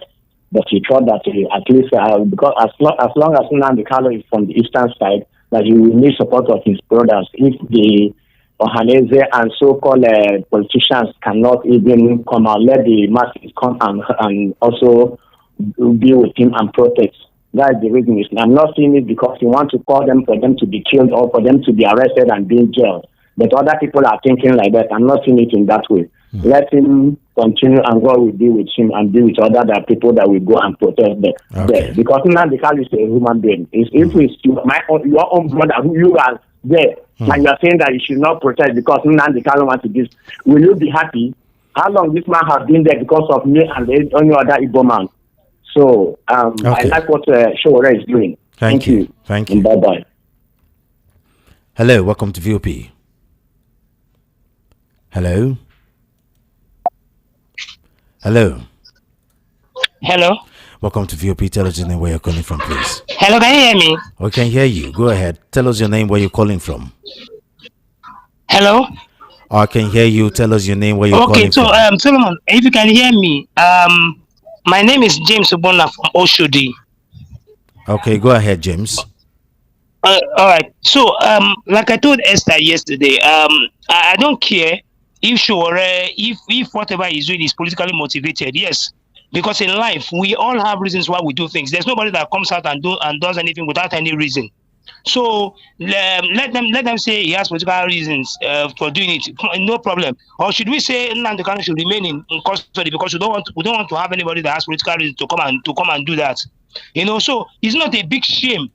But he thought that at least because as long as Nnamdi Kanu is from the eastern side, that he will need support of his brothers. If the Ohaneze and so-called politicians cannot even come out, let the masses come and also be with him and protest. That's the reason. I'm not seeing it because he wants to call them for them to be killed or for them to be arrested and be in jail. But other people are thinking like that. I'm not seeing it in that way. Let him continue and God will be with him and be with other people that will go and protest them. Okay. Because Nnamdi Kanu is a human being. If it's your own brother who you are there and you're saying that you should not protest because Nnamdi Kanu wants to do this, will you be happy? How long this man has been there because of me and the only other Igbo man? So I like what Sowore is doing. Thank you. Thank you. Bye-bye. Hello, welcome to VOP. Hello. Hello. Hello. Welcome to VOP. Tell us your name, where you're calling from, please. Hello, can you hear me? We can hear you. Go ahead. Tell us your name, where you're calling from. Hello. I can hear you. Tell us your name, where you're calling from. Okay, so Solomon, if you can hear me, my name is James Obona from Oshodi. Okay, go ahead, James. All right. So, like I told Esther yesterday, I don't care if Sowore, if whatever he's doing is politically motivated. Yes, because in life we all have reasons why we do things. There's nobody that comes out and does anything without any reason. So let them say he has political reasons for doing it. No problem. Or should we say Nnamdi Kanu should remain in custody because we don't want to have anybody that has political reasons to come and do that. So it's not a big shame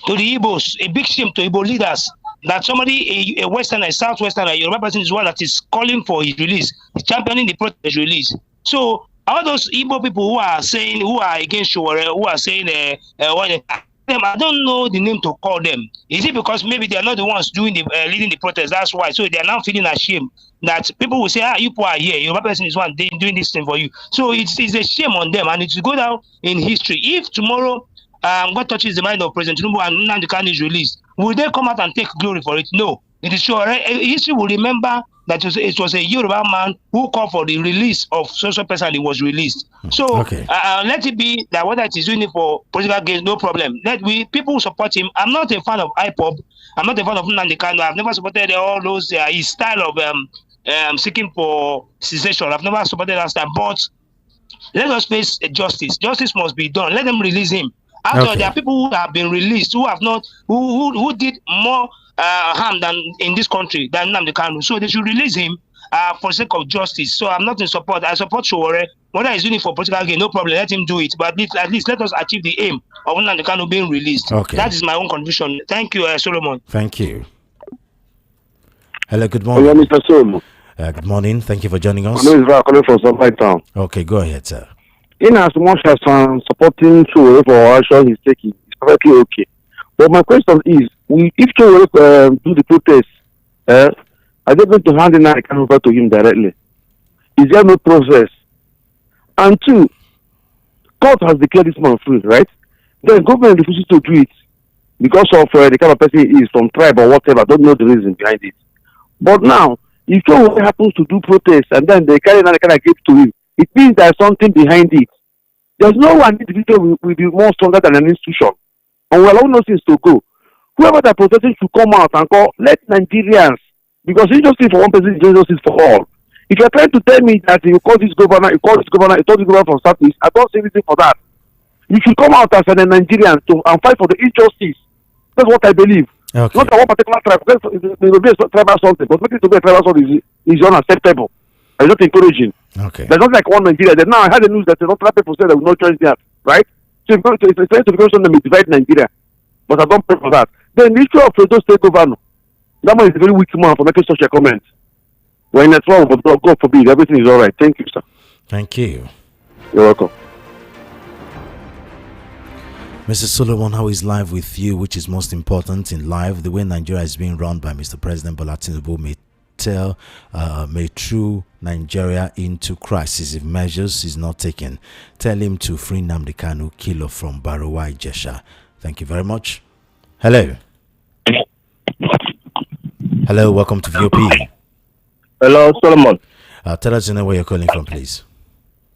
to the Igbos, a big shame to Igbo leaders that somebody, a Westerner, a Southwesterner, a Yoruba person is one that is calling for his release, championing the protest release. So all those Igbo people who are against Sowore, who are saying I don't know the name to call them. Is it because maybe they are not the ones doing leading the protest? That's why. So they are now feeling ashamed that people will say, you people are here. Your person is one doing this thing for you. So it's a shame on them, and it will go down in history. If tomorrow God touches the mind of President Tinubu and Nnamdi Kanu is released, will they come out and take glory for it? No. It is sure. History will remember that it was a Yoruba man who called for the release of social person and he was released. So let it be that whether it is doing it for political gains, no problem. People support him. I'm not a fan of IPOB. I'm not a fan of Nnamdi Kanu. I've never supported all those his style of seeking for cessation. I've never supported that style. But let us face justice. Justice must be done. Let them release him. After there are people who have been released who have not who did more harm than in this country than Nnamdi Kanu. So they should release him for the sake of justice. So I'm not in support. I support Sowore. Whether he's doing it for political gain, no problem. Let him do it. But at least let us achieve the aim of Nnamdi Kanu being released. That is my own contribution. Thank you, Solomon. Thank you. Hello, good morning. Hello, Mr. Solomon. Good morning. Thank you for joining us. My name is Ra, calling from Sunlight Town. Okay, go ahead, sir. In as much as I'm supporting Sowore for action he's taking, it's perfectly okay. But my question is, if Sowore do the protest, are they going to hand the Nnamdi over to him directly? Is there no process? And two, court has declared this man free, right? Then government refuses to do it because of the kind of person he is, from tribe or whatever. I don't know the reason behind it. But now, if Sowore happens to do protest and then they carry another kind of gift to him, it means there's something behind it. There's no one individual will be more stronger than an institution. And we allow no things to go. Whoever that protesting should come out and call, let Nigerians, because injustice for one person is injustice for all. If you're trying to tell me that you call this governor, you told this governor from Southeast, I don't say anything for that. You should come out as a Nigerian and fight for the injustice. That's what I believe. Okay. Not that one particular tribe. There will be a tribal something, but making it to be a tribal something is unacceptable. It's not encouraging. Okay. There's not like one Nigeria. Now I heard the news that the Northern people said they will not join that, right? So it's trying to become something that may divide Nigeria. But I don't pray for that. Then the issue of Fredo State Governor, that man is a very weak man for making such a comment. We're in a trouble, but God forbid, everything is all right. Thank you, sir. Thank you. You're welcome. Mr. Solomon, how is life with you? Which is most important in life? The way Nigeria is being run by Mr. President Bola Tinubu may throw Nigeria into crisis if measures is not taken. Tell him to free Nnamdi Kanu, Kilo from Barowa Ijesha. Thank you very much. Hello. Hello, welcome to VOP. Hello, Solomon. Tell us where you're calling from, please.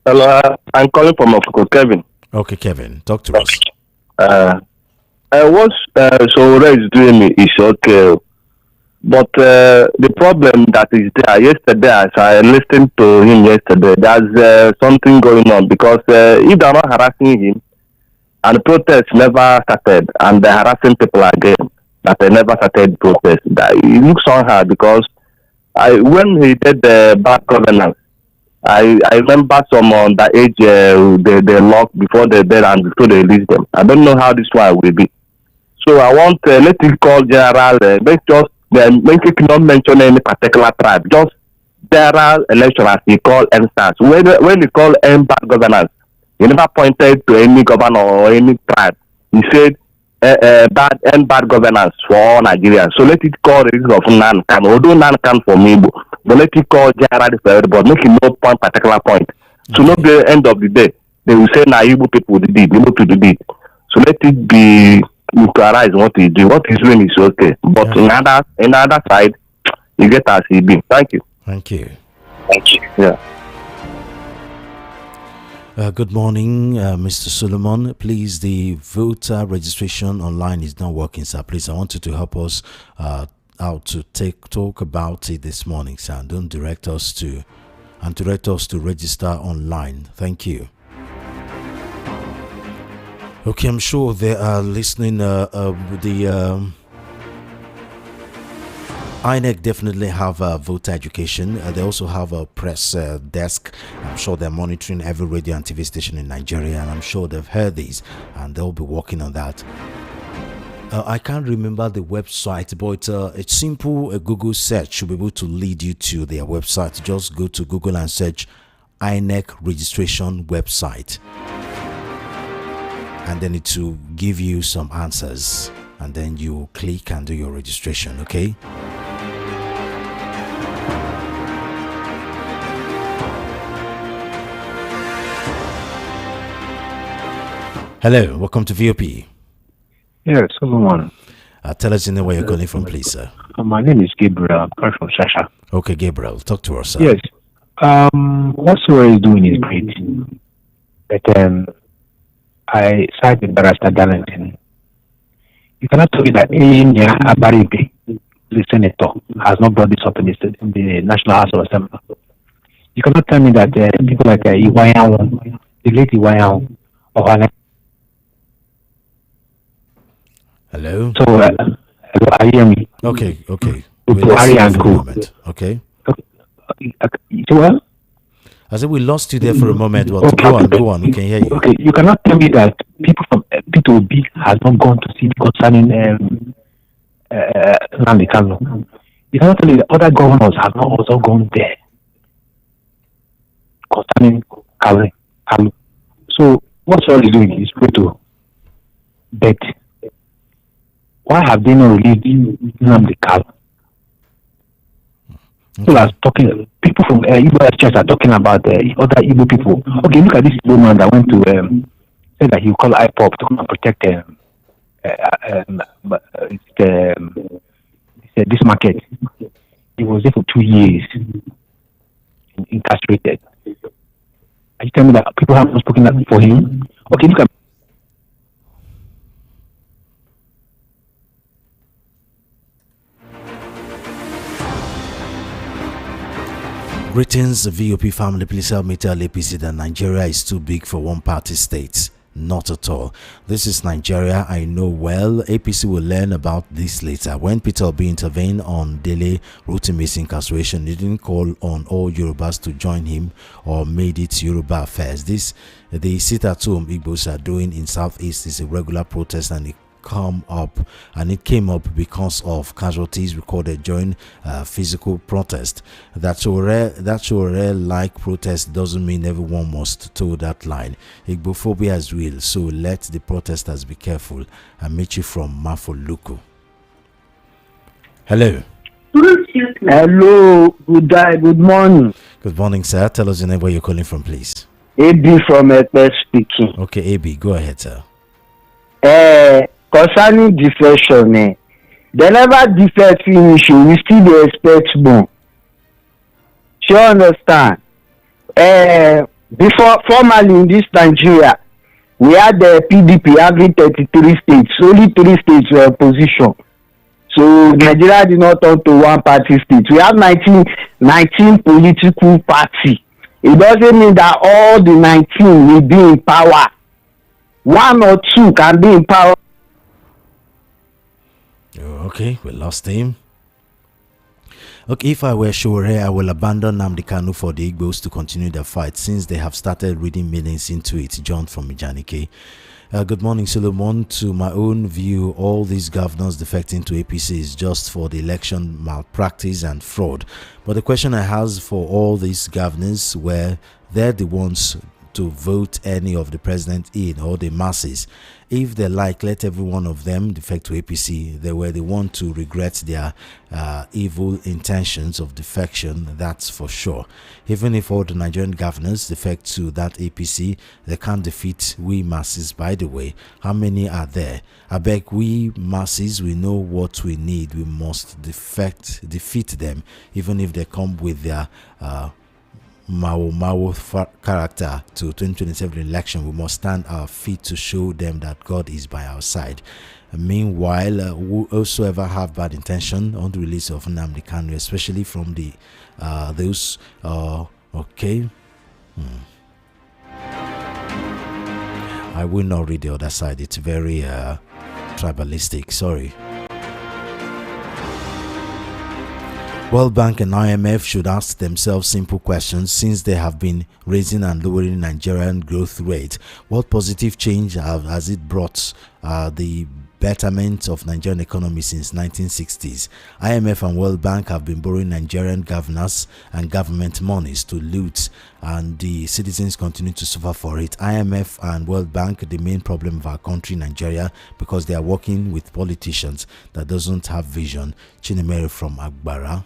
Hello, I'm calling from Okoko, Kevin. Okay, Kevin, talk to us. What Sowore is doing is okay. But the problem that is there, yesterday, as I listened to him yesterday, there's something going on because if they're not harassing him, and the protest never started, and they're harassing people again, that they never started protest, that it looks somehow because when he did the bad governance, I remember some on that age they locked before they did and before they released them. I don't know how this one will be. So I want let it call general, make it not mention any particular tribe, just general election as he call NSAS. When he call bad governance, he never pointed to any governor or any tribe. He said bad governance for all Nigerians. So let it call the reason of Nankan, although Nankan for me, but let it call generally for everybody, make it no point particular point. So not the end of the day, they will say na Igbo people did it, Igbo people did it. So let it be neutralize what he do. What he's doing is okay. But in other side, you get as he be. Thank you. Thank you. Thank you. Yeah. Good morning, Mr. Solomon. Please, the voter registration online is not working, sir. Please, I want you to help us out to talk about it this morning, sir. Don't direct us to register online. Thank you. Okay, I'm sure they are listening. INEC definitely have voter education. They also have a press desk. I'm sure they're monitoring every radio and TV station in Nigeria, and I'm sure they've heard these and they'll be working on that. I can't remember the website, but it's simple. A Google search should be able to lead you to their website. Just go to Google and search INEC registration website, and then it will give you some answers, and then you click and do your registration. Okay. Hello, welcome to VOP. Yes, Solomon. Tell us in where you're calling from, please, sir. My name is Gabriel. I'm calling from Shasha. Okay, Gabriel, talk to us, sir. Yes. What Sura is doing is great. But I side with Barrister Darlington. You cannot tell me that Enya Abaribe, the senator, has not brought this up in the National House of Assembly. You cannot tell me that people like Iwayan, the late Iwayan, or Hello? So, hello, are you hear me? Okay. We lost you for a moment. Okay. Well, I said we lost you there for a moment. Well, go on. We can hear you. Okay, you cannot tell me that people from P2B has not gone to see concerning Nnamdi Kanu. You cannot tell me that other governors have not also gone there concerning Kanu. So what Sura is doing is pray to bet. Why have they not released Nnamdi Kanu? People are talking. People from Igbo church are talking about other Igbo people. Okay, look at this Igbo man that went to say that he will call IPOP to come and protect this market. He was there for 2 years, incarcerated. Are you telling me that people have not spoken for him? Okay, look at. Greetings, VOP family. Please help me tell APC that Nigeria is too big for one party states. Not at all. This is Nigeria. I know well. APC will learn about this later. When Peter Obi intervened on Dele Rotimi's incarceration, he didn't call on all Yorubas to join him or made it Yoruba affairs. The sit-at-home Igbos are doing in Southeast is a regular protest, and it came up because of casualties recorded during physical protest. That like protest doesn't mean everyone must toe that line. Igbophobia is real, so let the protesters be careful. Amici from Mafoluku. Hello. Hello, good morning. Good morning, sir. Tell us your name, where you're calling from, please. AB from Ekpe speaking. Okay, AB, go ahead, sir. Concerning defection, they never defect finish, we still dey expect more. You understand? Before, formally in this Nigeria, we had the PDP having 33 states, only 3 states were opposition. So Nigeria did not turn to one party state. We have 19 political parties. It doesn't mean that all the 19 will be in power. 1 or 2 can be in power. Okay, we lost him. Okay, if I were Sure, I will abandon Nnamdi Kanu for the Igbos to continue their fight since they have started reading meanings into it. John from Mijanike. Good morning, Solomon. To my own view, all these governors defecting to APC is just for the election malpractice and fraud. But the question I have for all these governors, were they're the ones to vote any of the president in, or the masses? If they like, let every one of them defect to APC. They were the one to regret their evil intentions of defection, that's for sure. Even if all the Nigerian governors defect to that APC, they can't defeat we masses. By the way, how many are there? I beg, we masses, we know what we need. We must defeat them, even if they come with their Mao character to 2027 election. We must stand our feet to show them that God is by our side. Meanwhile, whosoever have bad intention on the release of Nnamdi Kanu, especially from the those okay. I will not read the other side. It's very tribalistic. Sorry. World Bank and IMF should ask themselves simple questions since they have been raising and lowering Nigerian growth rate. What positive change has it brought the betterment of Nigerian economy since 1960s? IMF and World Bank have been borrowing Nigerian governors and government monies to loot, and the citizens continue to suffer for it. IMF and World Bank, the main problem of our country, Nigeria, because they are working with politicians that doesn't have vision. Chinemere from Agbara.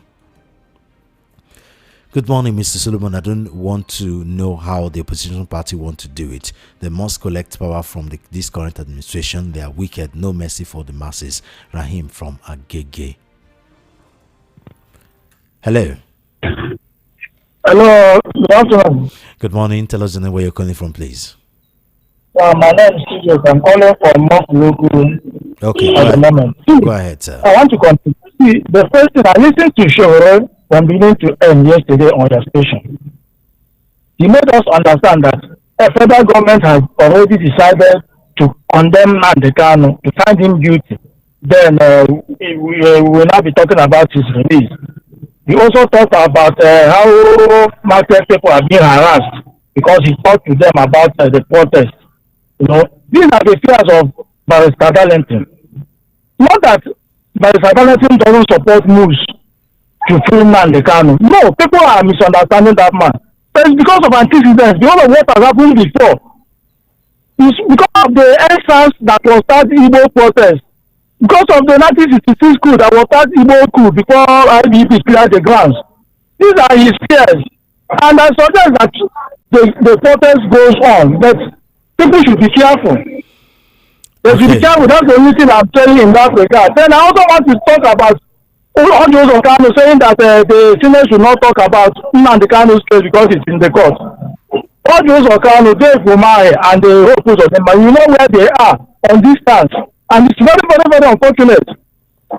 Good morning, Mr. Solomon. I don't want to know how the opposition party want to do it. They must collect power from this current administration. They are wicked. No mercy for the masses. Rahim from Agege. Hello. Hello. Good afternoon. Good morning. Tell us the name where you're calling from, please. My name is TJ. I'm calling from North Local. Okay. At the moment. Go ahead, sir. I want to continue. See, the first thing I listened to Shore from beginning to end yesterday on your station. He made us understand that the federal government has already decided to condemn Nandekano, to find him guilty. Then we will now be talking about his release. He also talked about how market people are being harassed because he talked to them about the protest. You know, these are the fears of Barrister Darlington. Not that Barrister Darlington doesn't support moves to free Nandekano. No, people are misunderstanding that man. But it's because of antecedents, because of what has happened before. It's because of the essence that was started Igbo protest. Because of the 1966 coup that was started Igbo coup before IBP cleared the grounds. These are his fears. And I suggest that the protest goes on, but people should be careful. They should be careful. That's the only thing I'm telling in that regard. Then I also want to talk about all those of Kano saying that the Senate should not talk about Nnamdi Kanu's case because it's in the court. All those of Kano, Dave Umahi and the whole of them, you know where they are on this stance. And it's very, very, very unfortunate.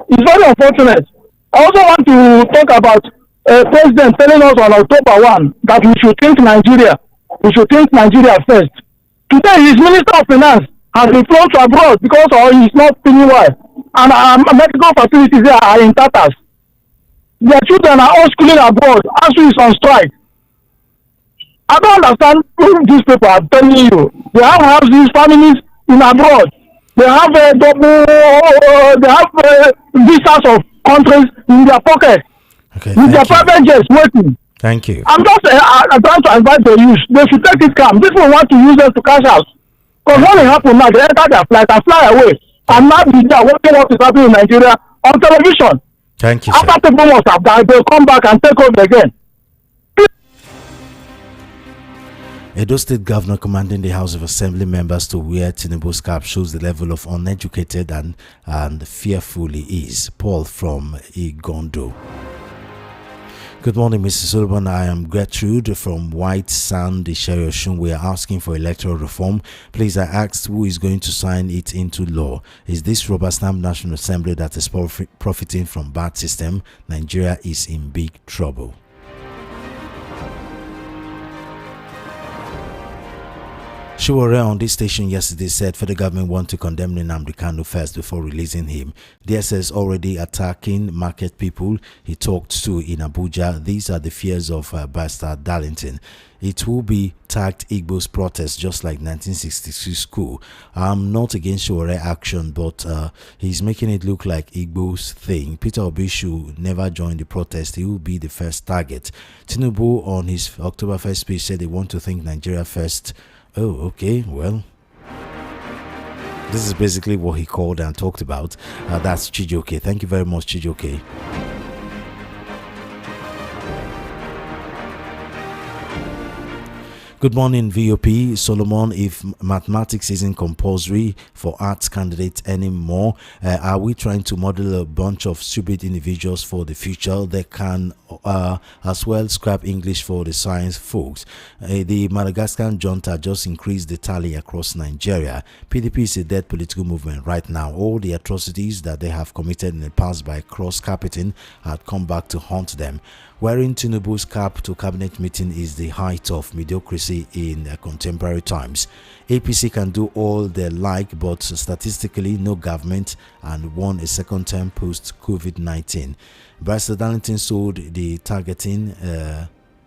It's very unfortunate. I also want to talk about President telling us on October 1 that we should think Nigeria. We should think Nigeria first. Today, his Minister of Finance has been flown to abroad because he's not feeling well. And medical facilities there are in tatters. Their children are all schooling abroad. ASU is on strike. I don't understand who these people are telling you. They have houses, families in abroad. They have visas of countries in their pocket. Okay, with their private jets waiting. Thank you. I'm just trying to advise the youth. They should take it calm. People want to use them to cash out. Because when it happens now, they enter their flight and fly away. And now be there watching what is happening in Nigeria on television. Thank you, After people must have died, they'll come back and take over again. Edo State Governor commanding the House of Assembly members to wear Tinubu's cap shows the level of uneducated and fearful he is. Paul from Igondo. Good morning, Mr. Solomon. I am Gertrude from White Sand, Isherioshun. We are asking for electoral reform. Please, I asked who is going to sign it into law. Is this rubber stamp National Assembly that is profiting from bad system? Nigeria is in big trouble. Shiwore on this station yesterday said federal government want to condemn Nnamdi Kanu first before releasing him. DSS already attacking market people he talked to in Abuja. These are the fears of Barrister Darlington. It will be tagged Igbo's protest just like 1966 coup. I'm not against Shiwore action, but he's making it look like Igbo's thing. Peter Obi should never join the protest. He will be the first target. Tinubu on his October 1st speech said they want to think Nigeria first. Oh, okay, well, this is basically what he called and talked about. That's Chijoke. Thank you very much, Chijoke. Good morning, VOP. Solomon, if mathematics isn't compulsory for arts candidates anymore, are we trying to model a bunch of stupid individuals for the future? They can as well scrap English for the science folks. The Madagascar junta just increased the tally across Nigeria. PDP is a dead political movement right now. All the atrocities that they have committed in the past by cross-carpeting had come back to haunt them. Wearing Tinubu's cap to cabinet meeting is the height of mediocrity in contemporary times. APC can do all they like, but statistically no government and won a second term post COVID-19. Barrister Darlington sold the targeting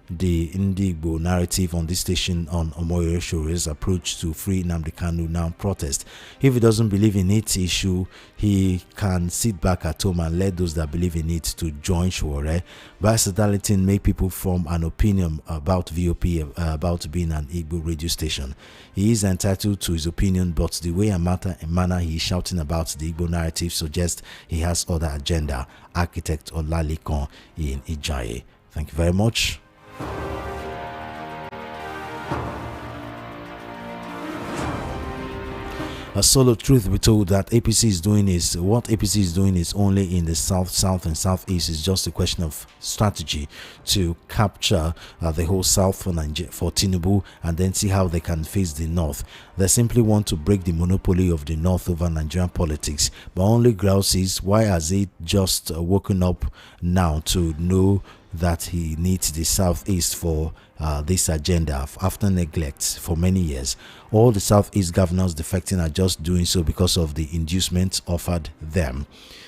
the Indigbo narrative on this station on Omoyele Shore's approach to free Nnamdi Kanu now protest. If he doesn't believe in it issue, he can sit back at home and let those that believe in it to join Shore. Barrister Darlington make people form an opinion about VOP about being an Igbo radio station. He is entitled to his opinion, but the way and manner he is shouting about the Igbo narrative suggests he has other agenda. Architect Olalikon in Ijaye. Thank you very much. A solo truth be told that APC is doing is what APC is doing is only in the south, and southeast. Is just a question of strategy to capture the whole south for Tinubu, and then see how they can face the north. They simply want to break the monopoly of the north over Nigerian politics. But only Grouse is, why has he just woken up now to know that he needs the southeast for this agenda after neglect for many years? All the southeast governors defecting are just doing so because of the inducements offered them.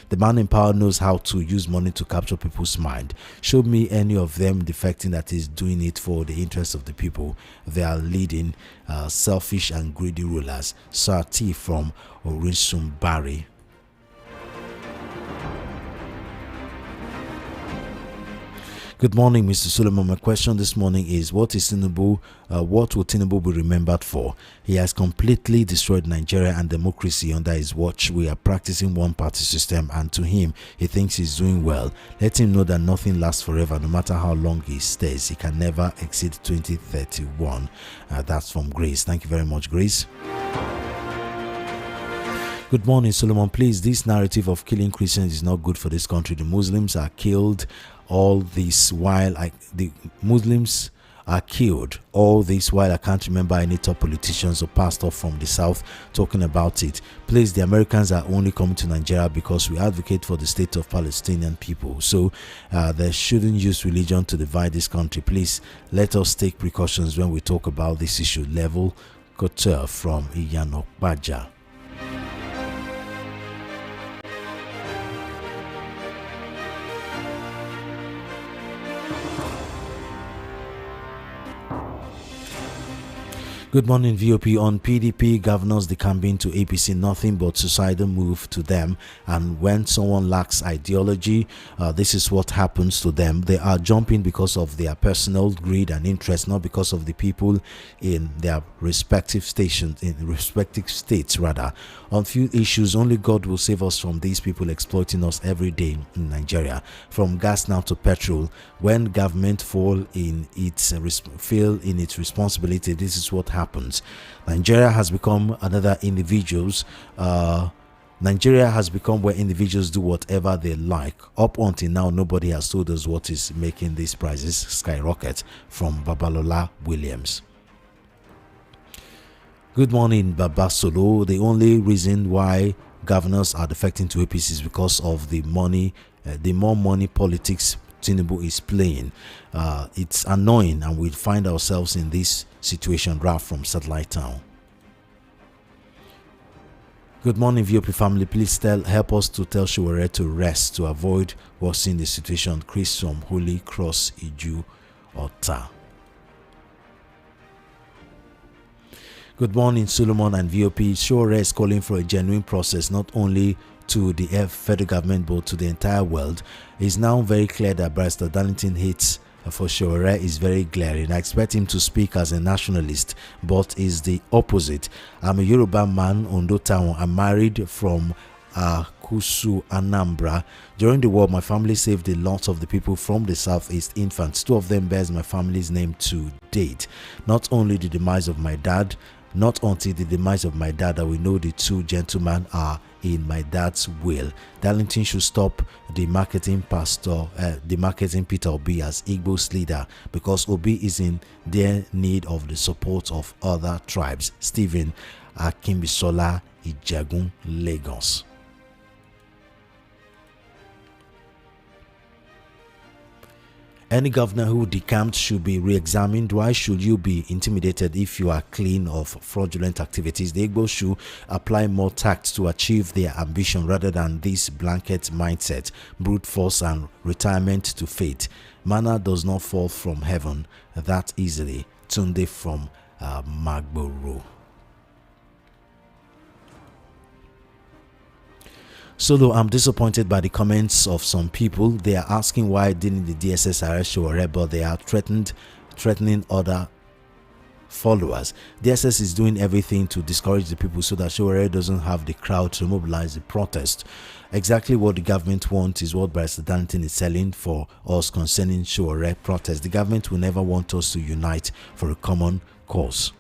The man in power knows how to use money to capture people's mind. Show me any of them defecting that is doing it for the interest of the people. They are leading selfish and greedy rulers. Sir T from Orinsum. Good morning, Mr. Solomon. My question this morning is, what will Tinubu be remembered for? He has completely destroyed Nigeria and democracy under his watch. We are practicing one-party system, and to him, he thinks he's doing well. Let him know that nothing lasts forever, no matter how long he stays. He can never exceed 2031. That's from Grace. Thank you very much, Grace. Good morning, Solomon. Please, this narrative of killing Christians is not good for this country. The Muslims are killed all this while. The Muslims are killed all this while. I can't remember any top politicians or pastor from the south talking about it. Please, the Americans are only coming to Nigeria because we advocate for the state of Palestinian people. So they shouldn't use religion to divide this country. Please, let us take precautions when we talk about this issue. Level Couture from Iyanokbaja. Good morning, VOP. On PDP governors, the campaign to APC, nothing but suicidal move to them. And when someone lacks ideology, this is what happens to them. They are jumping because of their personal greed and interest, not because of the people in their respective stations, in respective states rather. On few issues, only God will save us from these people exploiting us every day in Nigeria. From gas now to petrol, when government fail in its responsibility, this is what happens. Nigeria has become Nigeria has become where individuals do whatever they like. Up until now, nobody has told us what is making these prices skyrocket. From Babalola Williams. Good morning, Baba Solo. The only reason why governors are defecting to APC is because of the money, the more money politics Tinubu is playing. It's annoying, and we find ourselves in this situation. Ralph from Satellite Town. Good morning, VOP family. Please help us to tell Sowore to rest to avoid worsening the situation. Chris from Holy Cross, Iju, Ota. Good morning, Solomon and VOP. Sowore is calling for a genuine process, not only to the federal government but to the entire world. It's now very clear that Barrister Darlington hates for Sowore is very glaring. I expect him to speak as a nationalist, but is the opposite. I'm a Yoruba man, Ondo Town. I'm married from Kusu, Anambra. During the war, my family saved a lot of the people from the southeast infants. 2 of them bears my family's name to date. Not until the demise of my dad that we know the 2 gentlemen are in my dad's will. Darlington should stop the marketing Peter Obi as Igbo's leader, because Obi is in their need of the support of other tribes. Stephen Akimbisola, Ijagun, Lagos. Any governor who decamped should be re-examined. Why should you be intimidated if you are clean of fraudulent activities? The Igbo should apply more tact to achieve their ambition rather than this blanket mindset, brute force and retirement to fate. Manna does not fall from heaven that easily. Tunde from Magboro. Solo, I'm disappointed by the comments of some people. They are asking why didn't the DSS arrest Sowore, but they are threatening other followers. DSS is doing everything to discourage the people so that Sowore doesn't have the crowd to mobilize the protest. Exactly what the government wants is what Barrister Darlington is selling for us concerning Sowore protest. The government will never want us to unite for a common cause.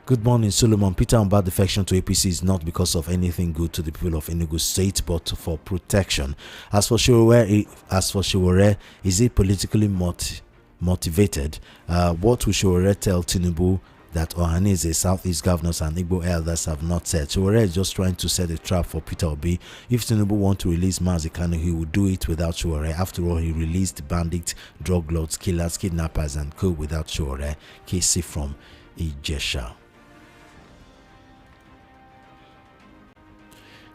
Good morning, Solomon. Peter Mbah defection to APC is not because of anything good to the people of Enugu State, but for protection. As for Sowore, is it politically motivated? What will Sowore tell Tinubu that Ohanaeze, Southeast governors and Igbo elders have not said? Sowore is just trying to set a trap for Peter Obi. If Tinubu wants to release Mazi Kanu, he will do it without Sowore. After all, he released bandits, drug lords, killers, kidnappers and co without Sowore. KC from Ijesha.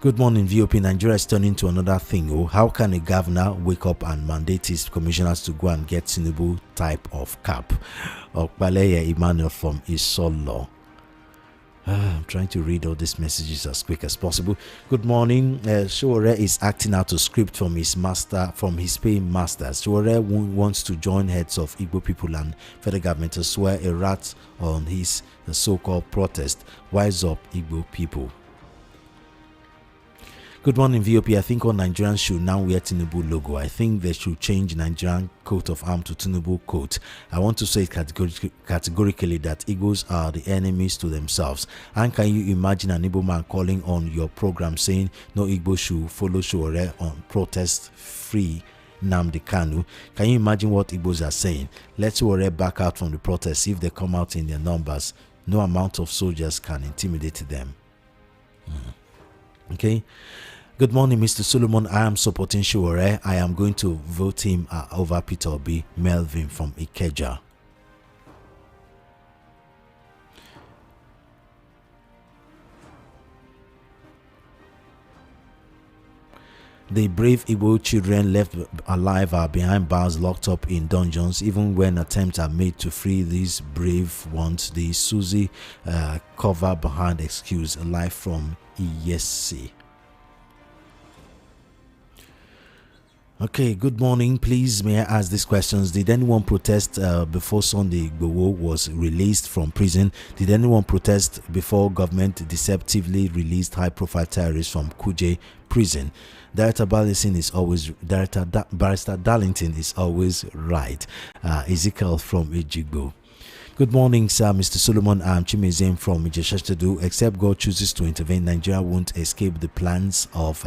Good morning, VOP. Nigeria is turning to another thing. Oh, how can a governor wake up and mandate his commissioners to go and get Tinubu type of cap? Okbaleye Emmanuel from Isolo. I'm trying to read all these messages as quick as possible. Good morning. Sowore is acting out a script from his paying masters. Sowore wants to join heads of Igbo people and federal government to swear a rat on his so-called protest. Wise up, Igbo people. Good morning, VOP. I think all Nigerians should now wear Tinubu logo. I think they should change Nigerian coat of arms to Tinubu coat. I want to say categorically that Igbos are the enemies to themselves. And can you imagine an Igbo man calling on your program saying no Igbo should follow Sowore on protest free Nnamdi Kanu? Can you imagine what Igbos are saying? Let Sowore back out from the protest. If they come out in their numbers, no amount of soldiers can intimidate them. Okay. Good morning, Mr. Solomon. I am supporting Sowore. I am going to vote him over Peter Obi. Melvin from Ikeja. The brave Igbo children left alive are behind bars, locked up in dungeons. Even when attempts are made to free these brave ones, the Susie cover behind excuse. Live from ESC. Okay, good morning. Please, may I ask these questions? Did anyone protest before Sunday Igboho was released from prison? Did anyone protest before government deceptively released high-profile terrorists from Kuje prison? Barrister Darlington is always right. Ezekiel from Ejigbo. Good morning, sir. Mr. Solomon, I'm Chimezem from Ijesha. Except God chooses to intervene, Nigeria won't escape the plans of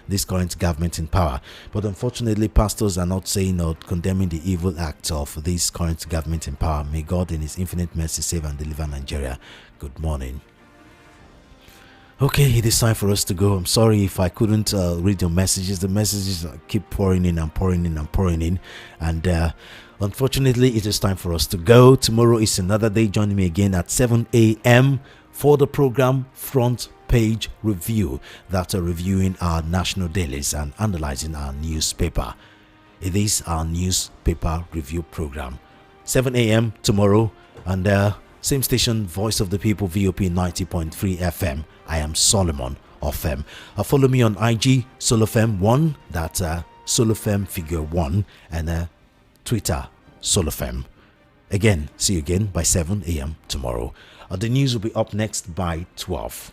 this current government in power. But unfortunately, pastors are not saying or condemning the evil acts of this current government in power. May God in his infinite mercy save and deliver Nigeria. Good morning. Okay, it is time for us to go. I'm sorry if I couldn't read your messages. The messages keep pouring in and pouring in and pouring in. And unfortunately, it is time for us to go. Tomorrow is another day. Join me again at 7 a.m. for the program Front Page Review. That's reviewing our national dailies and analyzing our newspaper. It is our newspaper review program. 7 a.m. tomorrow. And same station, Voice of the People, VOP 90.3 FM. I am Solomon of FM. Follow me on IG, SoloFM1. That's SoloFM figure 1. And Twitter, SoloFM. Again, see you again by 7 a.m. tomorrow. The news will be up next by 12.